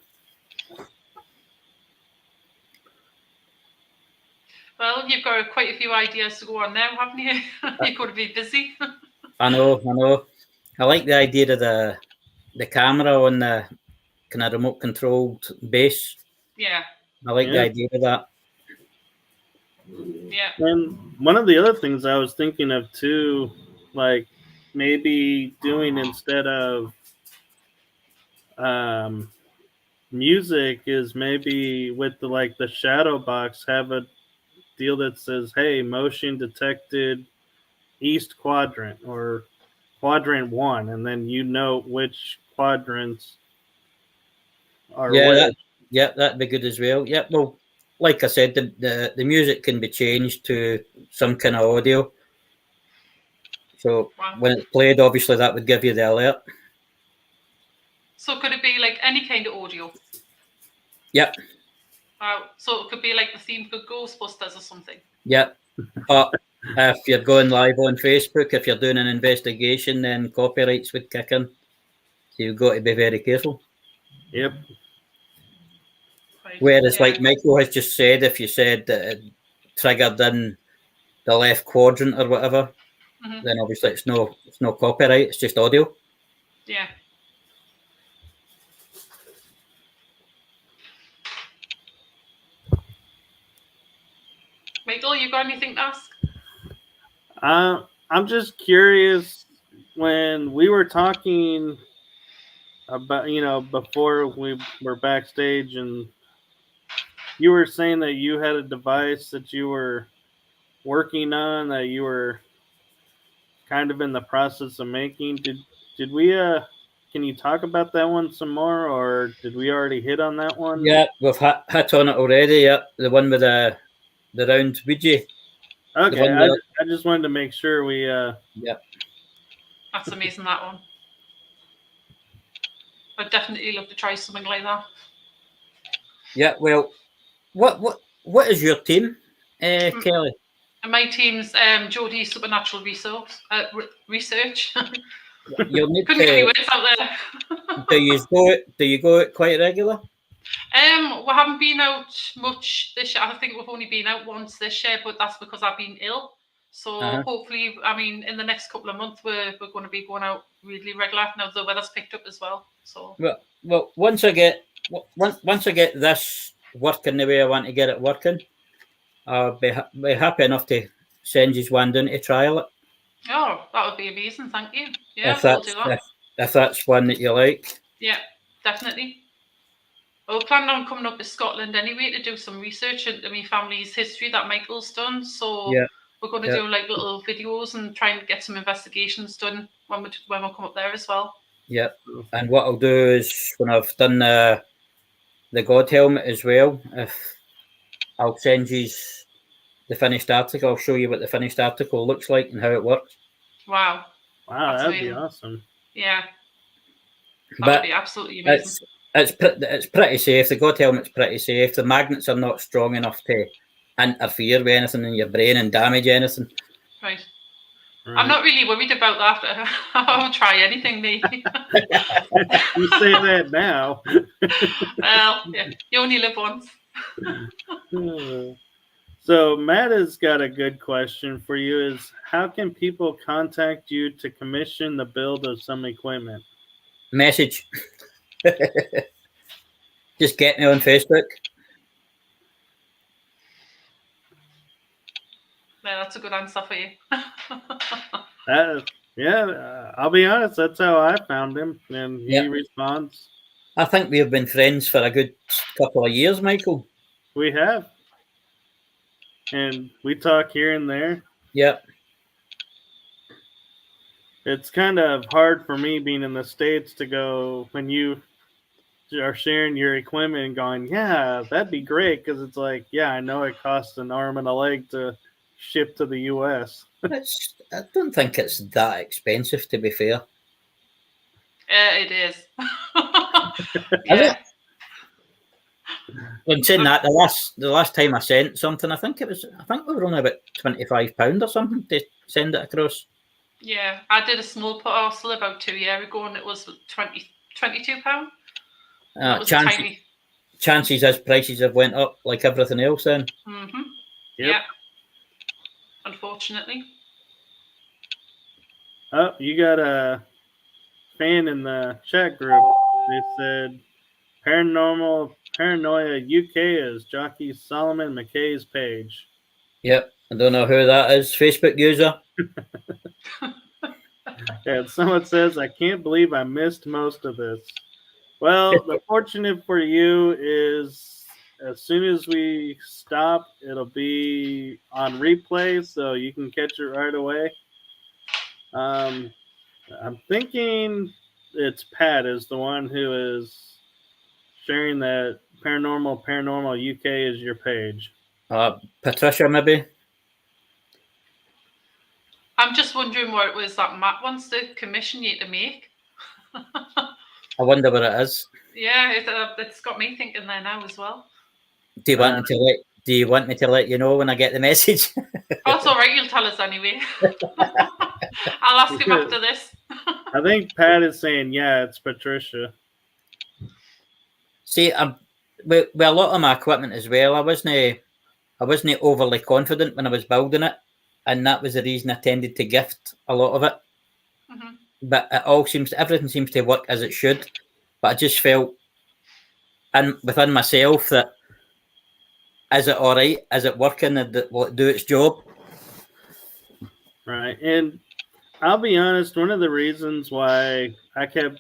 Well, you've got quite a few ideas to go on now, haven't you? You've got to be busy. I know. I like the idea of the camera on the kind of remote controlled base. Yeah. I like the idea of that. Yeah. And one of the other things I was thinking of too, like maybe doing instead of music, is maybe with the shadow box, have a deal that says, hey, motion detected east quadrant or quadrant 1, and then which quadrants are which. That'd be good as well. Yeah, well, like I said, the music can be changed to some kind of audio. So when it's played, obviously that would give you the alert. So could it be like any kind of audio? Yep. Wow. So it could be like the theme for Ghostbusters or something. Yep. But if you're going live on Facebook, if you're doing an investigation, then copyrights would kick in. So you've got to be very careful. Yep. Whereas, like Michael has just said, if you said that it triggered in the left quadrant or whatever, then obviously it's no copyright. It's just audio. Yeah. Michael, you got anything to ask? I'm just curious, when we were talking about, before we were backstage, and you were saying that you had a device that you were working on, that you were kind of in the process of making. Did we can you talk about that one some more, or did we already hit on that one? Yeah, we've hit on it already. Yeah, the one with the round Ouija. Okay, I just wanted to make sure we. Yeah. That's amazing, that one. I'd definitely love to try something like that. Yeah, well, what is your team, Kelly? And my team's Jodie Supernatural Research. You'll need Couldn't get any to. words out there. Do you go out quite regular? We haven't been out much this year. I think we've only been out once this year, but that's because I've been ill. So hopefully, I mean, in the next couple of months, we're going to be going out really regular. Now the weather's picked up as well. So well, once I get this working the way I want to get it working, I'll be happy enough to send you one down to trial it. Oh, that would be amazing. Thank you. Yeah, If that's one that you like. Yeah, definitely. We're planning on coming up to Scotland anyway to do some research into my family's history that Michael's done. So we're going to do like little videos and try and get some investigations done when we come up there as well. Yeah, and what I'll do is when I've done the God helmet as well, if I'll send you the finished article, I'll show you what the finished article looks like and how it works. Wow, that'd be awesome. Yeah, that'd be absolutely amazing. It's pretty safe. The God helmet's pretty safe. The magnets are not strong enough to interfere with anything in your brain and damage anything. Right. I'm not really worried about that. I'll try anything, mate. You say that now. Well, yeah, you only live once. So Matt has got a good question for you. Is how can people contact you to commission the build of some equipment? Message. Just get me on Facebook. Yeah, that's a good answer for you. I'll be honest. That's how I found him, and he responds. I think we have been friends for a good couple of years, Michael. We have, and we talk here and there. Yep. It's kind of hard for me being in the States to go when you are sharing your equipment and going, yeah, that'd be great, because it's like, yeah, I know it costs an arm and a leg to ship to the U.S. I don't think it's that expensive, to be fair. It is. Yeah. I'm saying that the last time I sent something, I think we were only about £25 or something to send it across. Yeah, I did a small parcel about 2 years ago, and it was £22. Chances as prices have went up like everything else then. Mm-hmm. Yep. Yeah. Unfortunately. Oh, you got a fan in the chat group. They said Paranoia UK is Jocky Solomon Mackay's page. Yep. I don't know who that is. Facebook user. Yeah, someone says, I can't believe I missed most of this. Well, the fortunate for you is as soon as we stop, it'll be on replay, so you can catch it right away. I'm thinking it's Pat is the one who is sharing that Paranormal UK is your page. Patricia, maybe? I'm just wondering what it was that Matt wants to commission you to make. I wonder what it is. Yeah, it's got me thinking there now as well. Do you want me to let you know when I get the message? Oh, it's all right. You'll tell us anyway. I'll ask him after this. I think Pat is saying, yeah, it's Patricia. See, with a lot of my equipment as well, I wasn't overly confident when I was building it, and that was the reason I tended to gift a lot of it. Mm-hmm. But everything seems to work as it should. But I just felt, and within myself, that is it all right? Is it working? Will it do its job? Right, and I'll be honest. One of the reasons why I kept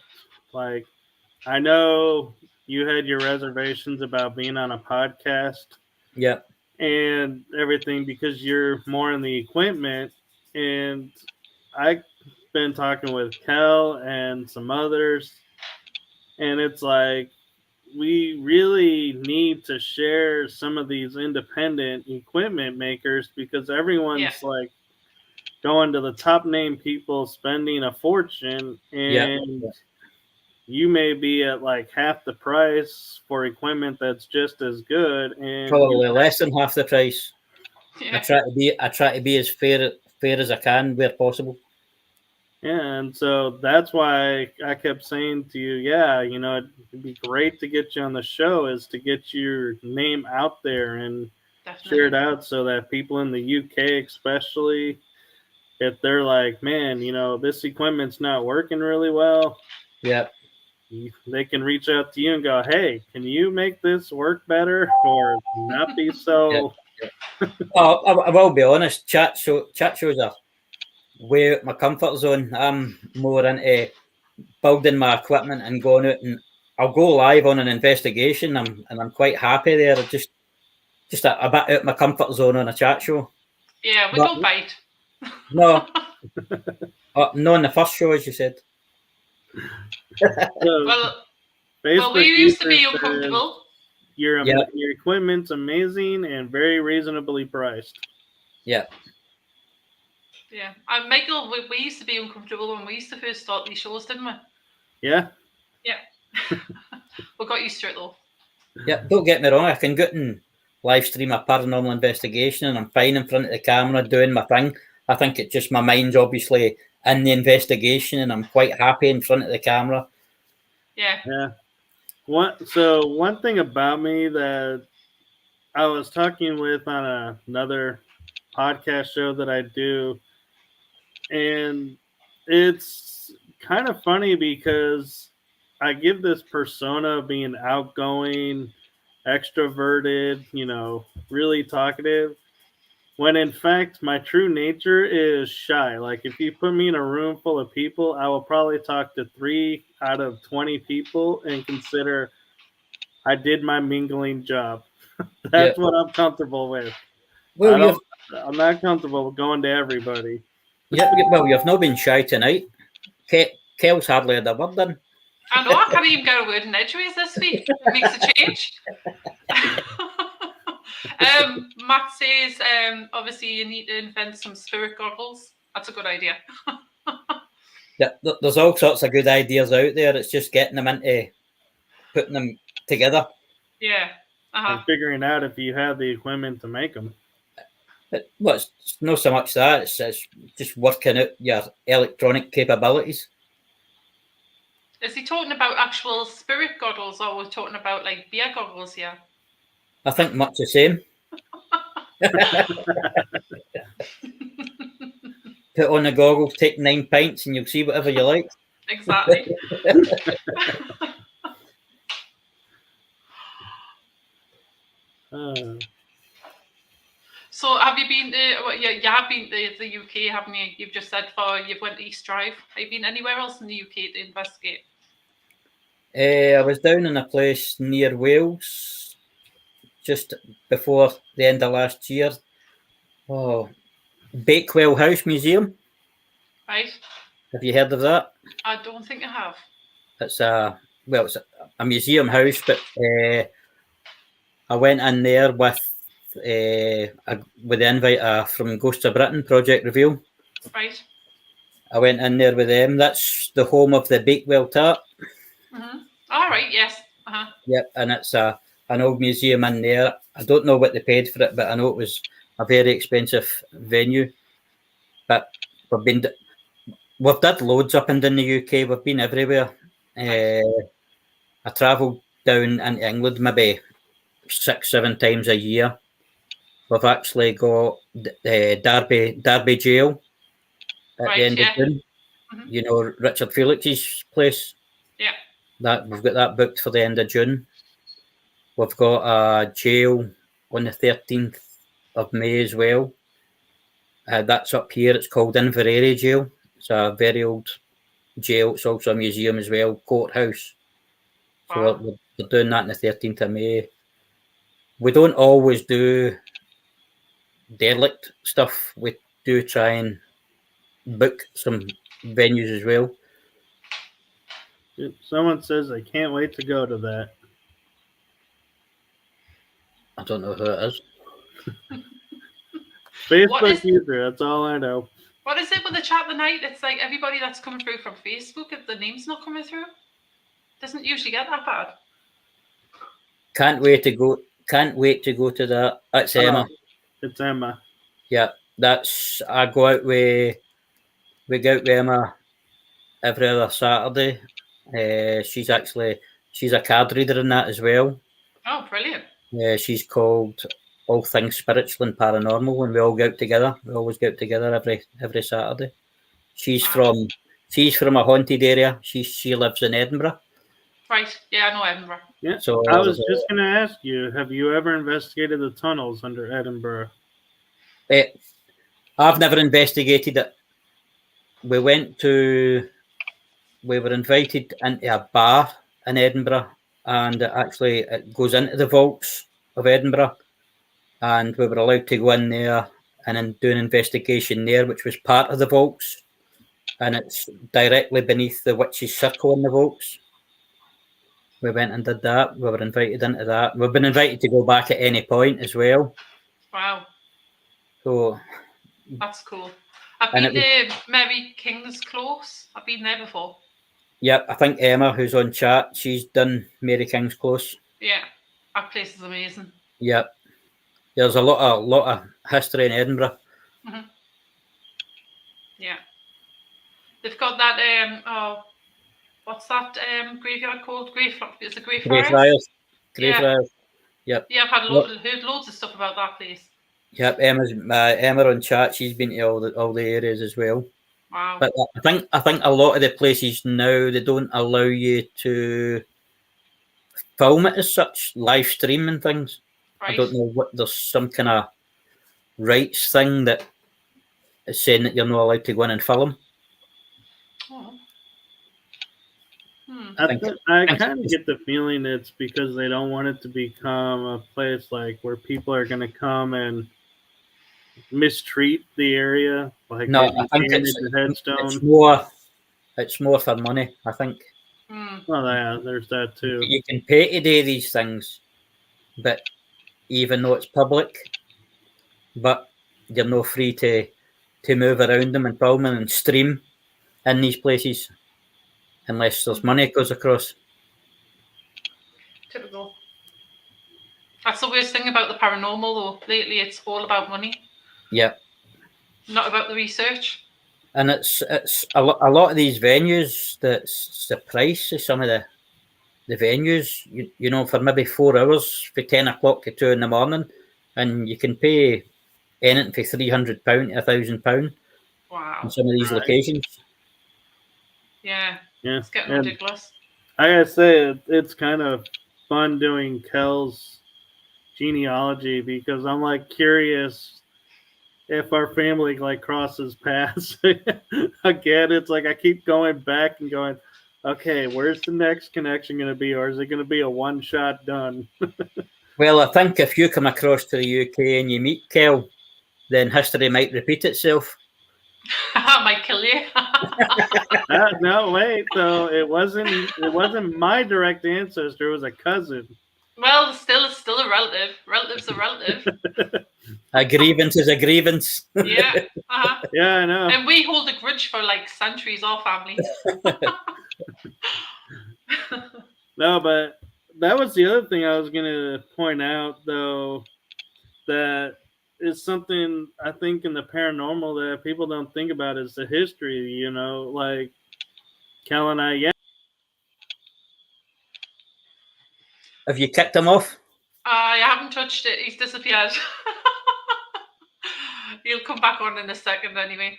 I know you had your reservations about being on a podcast. Yeah. And everything because you're more in the equipment. And I've been talking with Kel and some others. And it's like, we really need to share some of these independent equipment makers because everyone's like going to the top name people spending a fortune. And you may be at like half the price for equipment that's just as good, and Probably less than half the price. Yeah. I try to be as fair as I can where possible. yeah, and so that's why I kept saying to you, yeah, it'd be great to get you on the show, is to get your name out there and share it Definitely. out so that people in the UK, especially, if they're like, man, this equipment's not working really well, Yeah. they can reach out to you and go, hey, can you make this work better or not be so? I will be honest. Chat shows are way out my comfort zone. I'm more into building my equipment and going out, and I'll go live on an investigation. I'm quite happy there. Just a bit out my comfort zone on a chat show. Yeah, we But don't bite. no, no, on the first show, as you said. So Well, Facebook we used to be user says uncomfortable. your Yeah. your equipment's amazing and very reasonably priced. Yeah. Yeah, and Michael, we used to be uncomfortable when we used to first start these shows, didn't we? Yeah. Yeah. We got used to it though. Yeah, don't get me wrong. I can go and live stream a paranormal investigation, and I'm fine in front of the camera doing my thing. I think it's just my mind's obviously in the investigation, and I'm quite happy in front of the camera. Yeah. Yeah. One thing about me that I was talking with on another podcast show that I do, and it's kind of funny because I give this persona of being outgoing, extroverted, really talkative, when in fact my true nature is shy. Like if you put me in a room full of people, I will probably talk to 3 out of 20 people and consider I did my mingling job. That's what I'm comfortable with. Well, I'm not comfortable going to everybody. you've not been shy tonight. Kel's hardly had a word in. I know, I can't even get a word in edgeways this week. It makes a change. Matt says, obviously you need to invent some spirit goggles. That's a good idea. Yeah, there's all sorts of good ideas out there. It's just getting them into putting them together. Yeah. And figuring out if you have the equipment to make them. Well, it's not so much that. It's just working out your electronic capabilities. Is he talking about actual spirit goggles, or we're talking about like beer goggles here? I think much the same. Put on the goggles, take 9 pints, and you'll see whatever you like. Exactly. So have you been to? Well, yeah, you have been to the UK, haven't you? You've just said you've went to East Drive. Have you been anywhere else in the UK to investigate? I was down in a place near Wales just before the end of last year. Oh, Bakewell House Museum. Right. Have you heard of that? I don't think I have. It's a museum house, but I went in there with the invite from Ghosts of Britain Project Reveal. Right. I went in there with them. That's the home of the Bakewell tart. Mm-hmm. All right. Yes. Yep, and it's an old museum in there. I don't know what they paid for it, but I know it was a very expensive venue. But we've did loads up and in the UK. We've been everywhere. I travelled down into England maybe 6-7 times a year. We've actually got Derby Jail at the end of June. Mm-hmm. You know, Richard Felix's place. Yeah. We've got that booked for the end of June. We've got a jail on the 13th of May as well. That's up here. It's called Inverary Jail. It's a very old jail. It's also a museum as well, courthouse. Wow. So we're doing that on the 13th of May. We don't always do derelict stuff. We do try and book some venues as well. Someone says I can't wait to go to that. I don't know who it is. Facebook user, that's all I know. What is it with the chat tonight? It's like everybody that's coming through from Facebook, if the name's not coming through. Doesn't usually get that bad. Can't wait to go. Can't wait to go to that. That's Emma. It's Emma. Yeah, that's. I go out with. We go out with Emma every other Saturday. She's a card reader in that as well. Oh, brilliant. She's called All Things Spiritual and Paranormal, and we all go out together. We always go out together every Saturday. She's from a haunted area. She lives in Edinburgh. Right. Yeah, I know Edinburgh. Yeah. So I was just going to ask you, have you ever investigated the tunnels under Edinburgh? I've never investigated it. We were invited into a bar in Edinburgh, and it goes into the vaults of Edinburgh, and we were allowed to go in there and then do an investigation there, which was part of the vaults, and it's directly beneath the witch's circle in the vaults. We went and did that. We were invited into that. We've been invited to go back at any point as well. Wow. So that's cool. I've been to Mary King's Close. I've been there before. Yeah, I think Emma, who's on chat, she's done Mary King's Close. Yeah, that place is amazing. Yeah, there's a lot of history in Edinburgh. Mm-hmm. Yeah, they've got that. What's that graveyard called? Is it Greyfriars? Greyfriars. Yep. Yeah, I've heard loads of stuff about that place. Yep, Emma on chat. She's been to all the areas as well. Wow. But I think a lot of the places now, they don't allow you to film it as such, live stream and things. Right. I don't know what, there's some kind of rights thing that is saying that you're not allowed to go in and film. Oh. I kind of get the feeling it's because they don't want it to become a place like where people are going to come and mistreat the area. Like no, I think it's more for money, I think. Well, yeah, there's that too. You can pay to do these things, but even though it's public, but you're not free to move around them and film and stream in these places unless there's money that goes across. Typical. That's the worst thing about the paranormal, though. Lately, it's all about money. Yeah. Not about the research. And it's a lot of these venues, that's the price of some of the venues, you know, for maybe 4 hours, for 10 o'clock to 2 in the morning, and you can pay anything for £300 to £1,000. Wow. In some of these locations. Yeah. It's getting ridiculous. I gotta say, it's kind of fun doing Kel's genealogy because I'm like curious if our family like crosses paths again. It's like I keep going back and going, okay, where's the next connection going to be, or is it going to be a one-shot done? Well, I think if you come across to the UK and you meet Kel, then history might repeat itself. I might kill you. No, wait. So it wasn't my direct ancestor. It was a cousin. Well, it's still a relative. Relative's a relative. A grievance is a grievance. Yeah. Uh-huh. Yeah, I know. And we hold a grudge for like centuries, our family. No, but that was the other thing I was going to point out, though, that is something I think in the paranormal that people don't think about is the history, you know, like Kel and I, yeah. Have you kicked him off? I haven't touched it. He's disappeared. He'll come back on in a second anyway.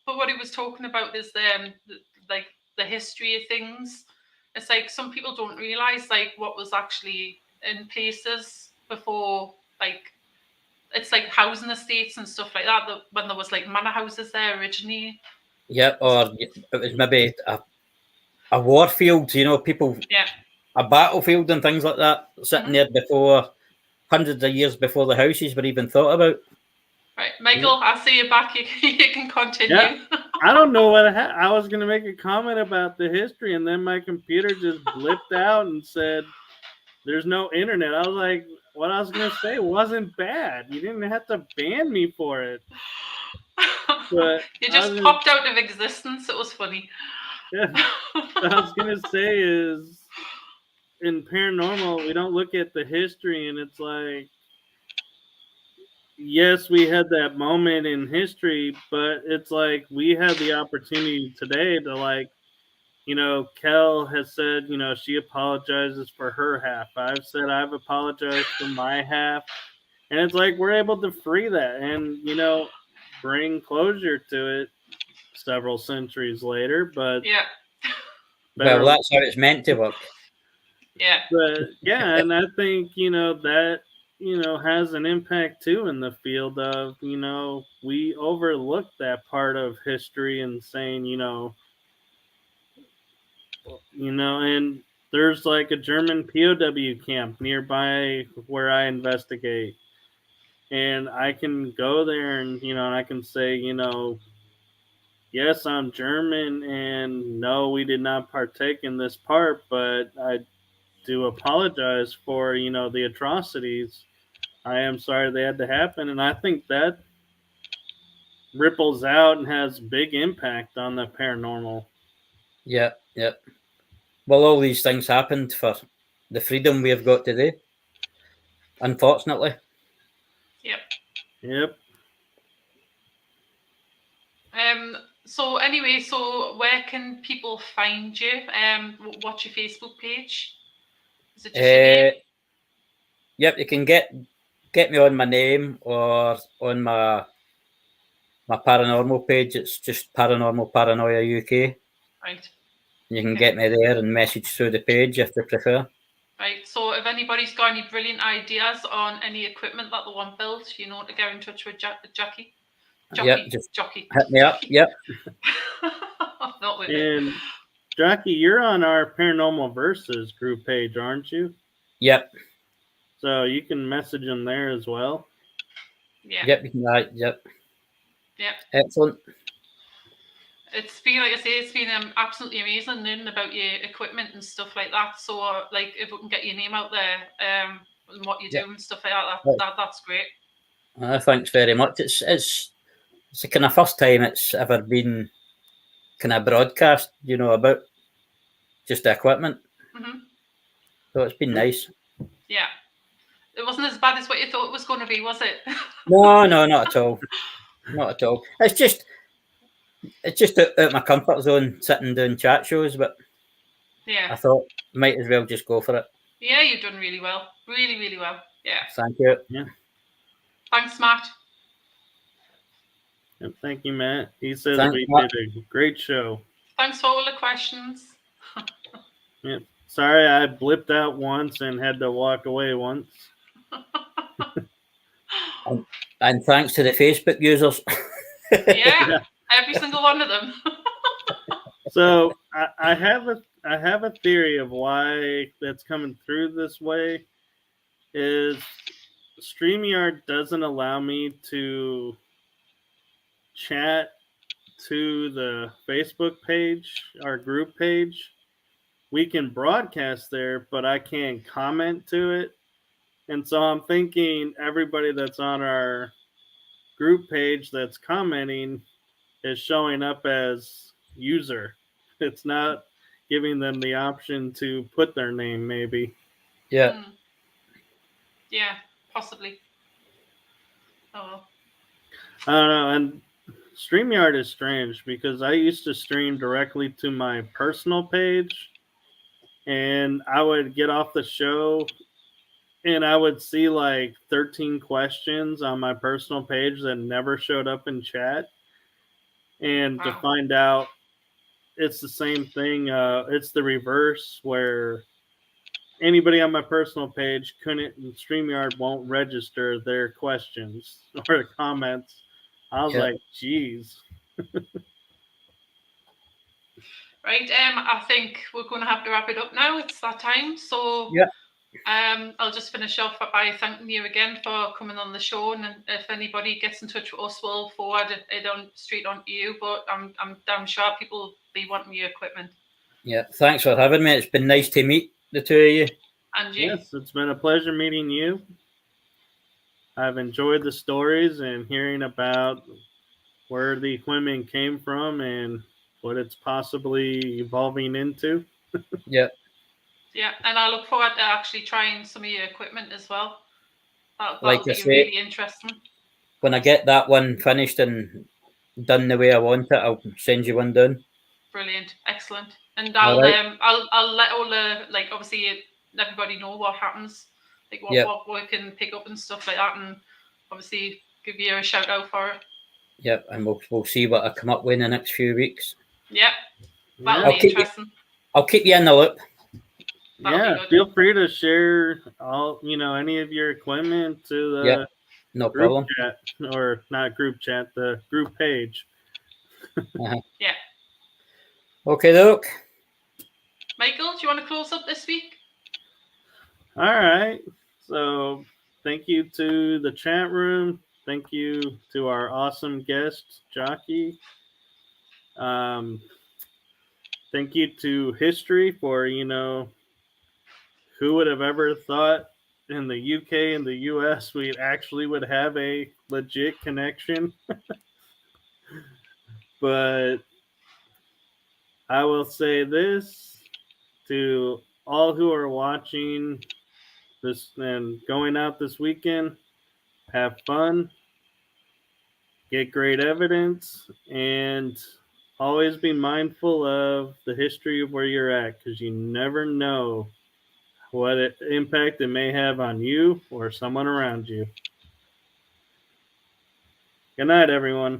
But what he was talking about is like the history of things. It's like some people don't realize like what was actually in places before, like it's like housing estates and stuff like that when there was like manor houses there originally. Yeah, or it was maybe a warfield, you know, people. Yeah. A battlefield and things like that sitting there before, hundreds of years before the houses were even thought about. Right, Michael, I see you back. You can continue. Yeah. I don't know what I was going to make a comment about the history, and then my computer just blipped out and said, "There's no internet." I was like, "What I was going to say wasn't bad. You didn't have to ban me for it." But you just popped out of existence. It was funny. Yeah. What I was gonna say is, in paranormal, we don't look at the history, and it's like, yes, we had that moment in history, but it's like we had the opportunity today to, like, Kel has said, she apologizes for her half. I've said I've apologized for my half. And it's like we're able to free that and, bring closure to it several centuries later. But Yeah. Well, better, that's how it's meant to work. Yeah. but yeah, and I think, that, has an impact too in the field of, we overlook that part of history and saying, and there's like a German POW camp nearby where I investigate. And I can go there and, I can say, yes, I'm German, and no, we did not partake in this part, but I do apologize for, the atrocities. I am sorry they had to happen. And I think that ripples out and has big impact on the paranormal. Yeah, yeah. Well, all these things happened for the freedom we have got today, unfortunately. Yep. Yep. So anyway, so where can people find you? What's your Facebook page? Is it just your name? Yep, you can get me on my name or on my paranormal page. It's just Paranormal Paranoia UK. Right. You can Okay. get me there and message through the page if they prefer. Right. So if anybody's got any brilliant ideas on any equipment that they want built, to get in touch with Jocky. Yep, just Jocky. hit me up. Yep. Not with it. And Jocky, you're on our Paranormal Versus group page, aren't you? Yep. So you can message them there as well. Yeah. Yep. You can, yep. Yep. Excellent. It's been, like I say, it's been absolutely amazing learning about your equipment and stuff like that. So, like, if we can get your name out there, and what you do and stuff like that, that's great. Thanks very much. It's the kind of first time it's ever been kind of broadcast, about just the equipment. Mm-hmm. So it's been nice. Yeah. It wasn't as bad as what you thought it was going to be, was it? No, not at all. Not at all. It's just out my comfort zone, sitting doing chat shows, but Yeah. I thought might as well just go for it. Yeah, you've done really well. Really, really well. Yeah. Thank you. Yeah. Thanks, Matt. And thank you, Matt. He says Thanks, we Matt. did a great show. Thanks for all the questions. Yeah. Sorry, I blipped out once and had to walk away once. And thanks to the Facebook users. Yeah, every single one of them. So I have a theory of why that's coming through this way. Is StreamYard doesn't allow me to chat to the Facebook page, our group page. We can broadcast there, but I can't comment to it. And so I'm thinking everybody that's on our group page that's commenting is showing up as user. It's not giving them the option to put their name, maybe. Yeah. Yeah, possibly. Oh. I don't know. And StreamYard is strange because I used to stream directly to my personal page, and I would get off the show and I would see like 13 questions on my personal page that never showed up in chat. And to find out it's the same thing, it's the reverse where anybody on my personal page couldn't, StreamYard won't register their questions or comments. I was like, geez. Right, I think we're going to have to wrap it up now. It's that time. So I'll just finish off by thanking you again for coming on the show. And if anybody gets in touch with us, we'll forward it on straight on to you. But I'm damn sure people will be wanting your equipment. Yeah, thanks for having me. It's been nice to meet the two of you. And you. Yes, it's been a pleasure meeting you. I've enjoyed the stories and hearing about where the equipment came from and what it's possibly evolving into. Yeah. Yeah, and I look forward to actually trying some of your equipment as well. That'll Like I be say, really interesting. when I get that one finished and done the way I want it, I'll send you one down. Brilliant, excellent. And All right. I'll let all the, like, obviously everybody know what happens, like what we can pick up and stuff like that, and obviously give you a shout out for it. Yep, and we'll see what I come up with in the next few weeks. Yeah, that'll Yeah, be interesting. I'll keep you in the loop. That'll be yeah. good. Feel free to share all any of your equipment to the Yep, no group problem. chat, or not group chat, the group page. Yeah. Okay, Doc. Michael, do you want to close up this week? All right. So thank you to the chat room. Thank you to our awesome guest, Jocky. Thank you to history for, who would have ever thought in the UK and the US we actually would have a legit connection. But I will say this to all who are watching this and going out this weekend: have fun, get great evidence, and always be mindful of the history of where you're at, because you never know what impact it may have on you or someone around you. Good night, everyone.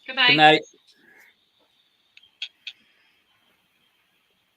Good Good night. night.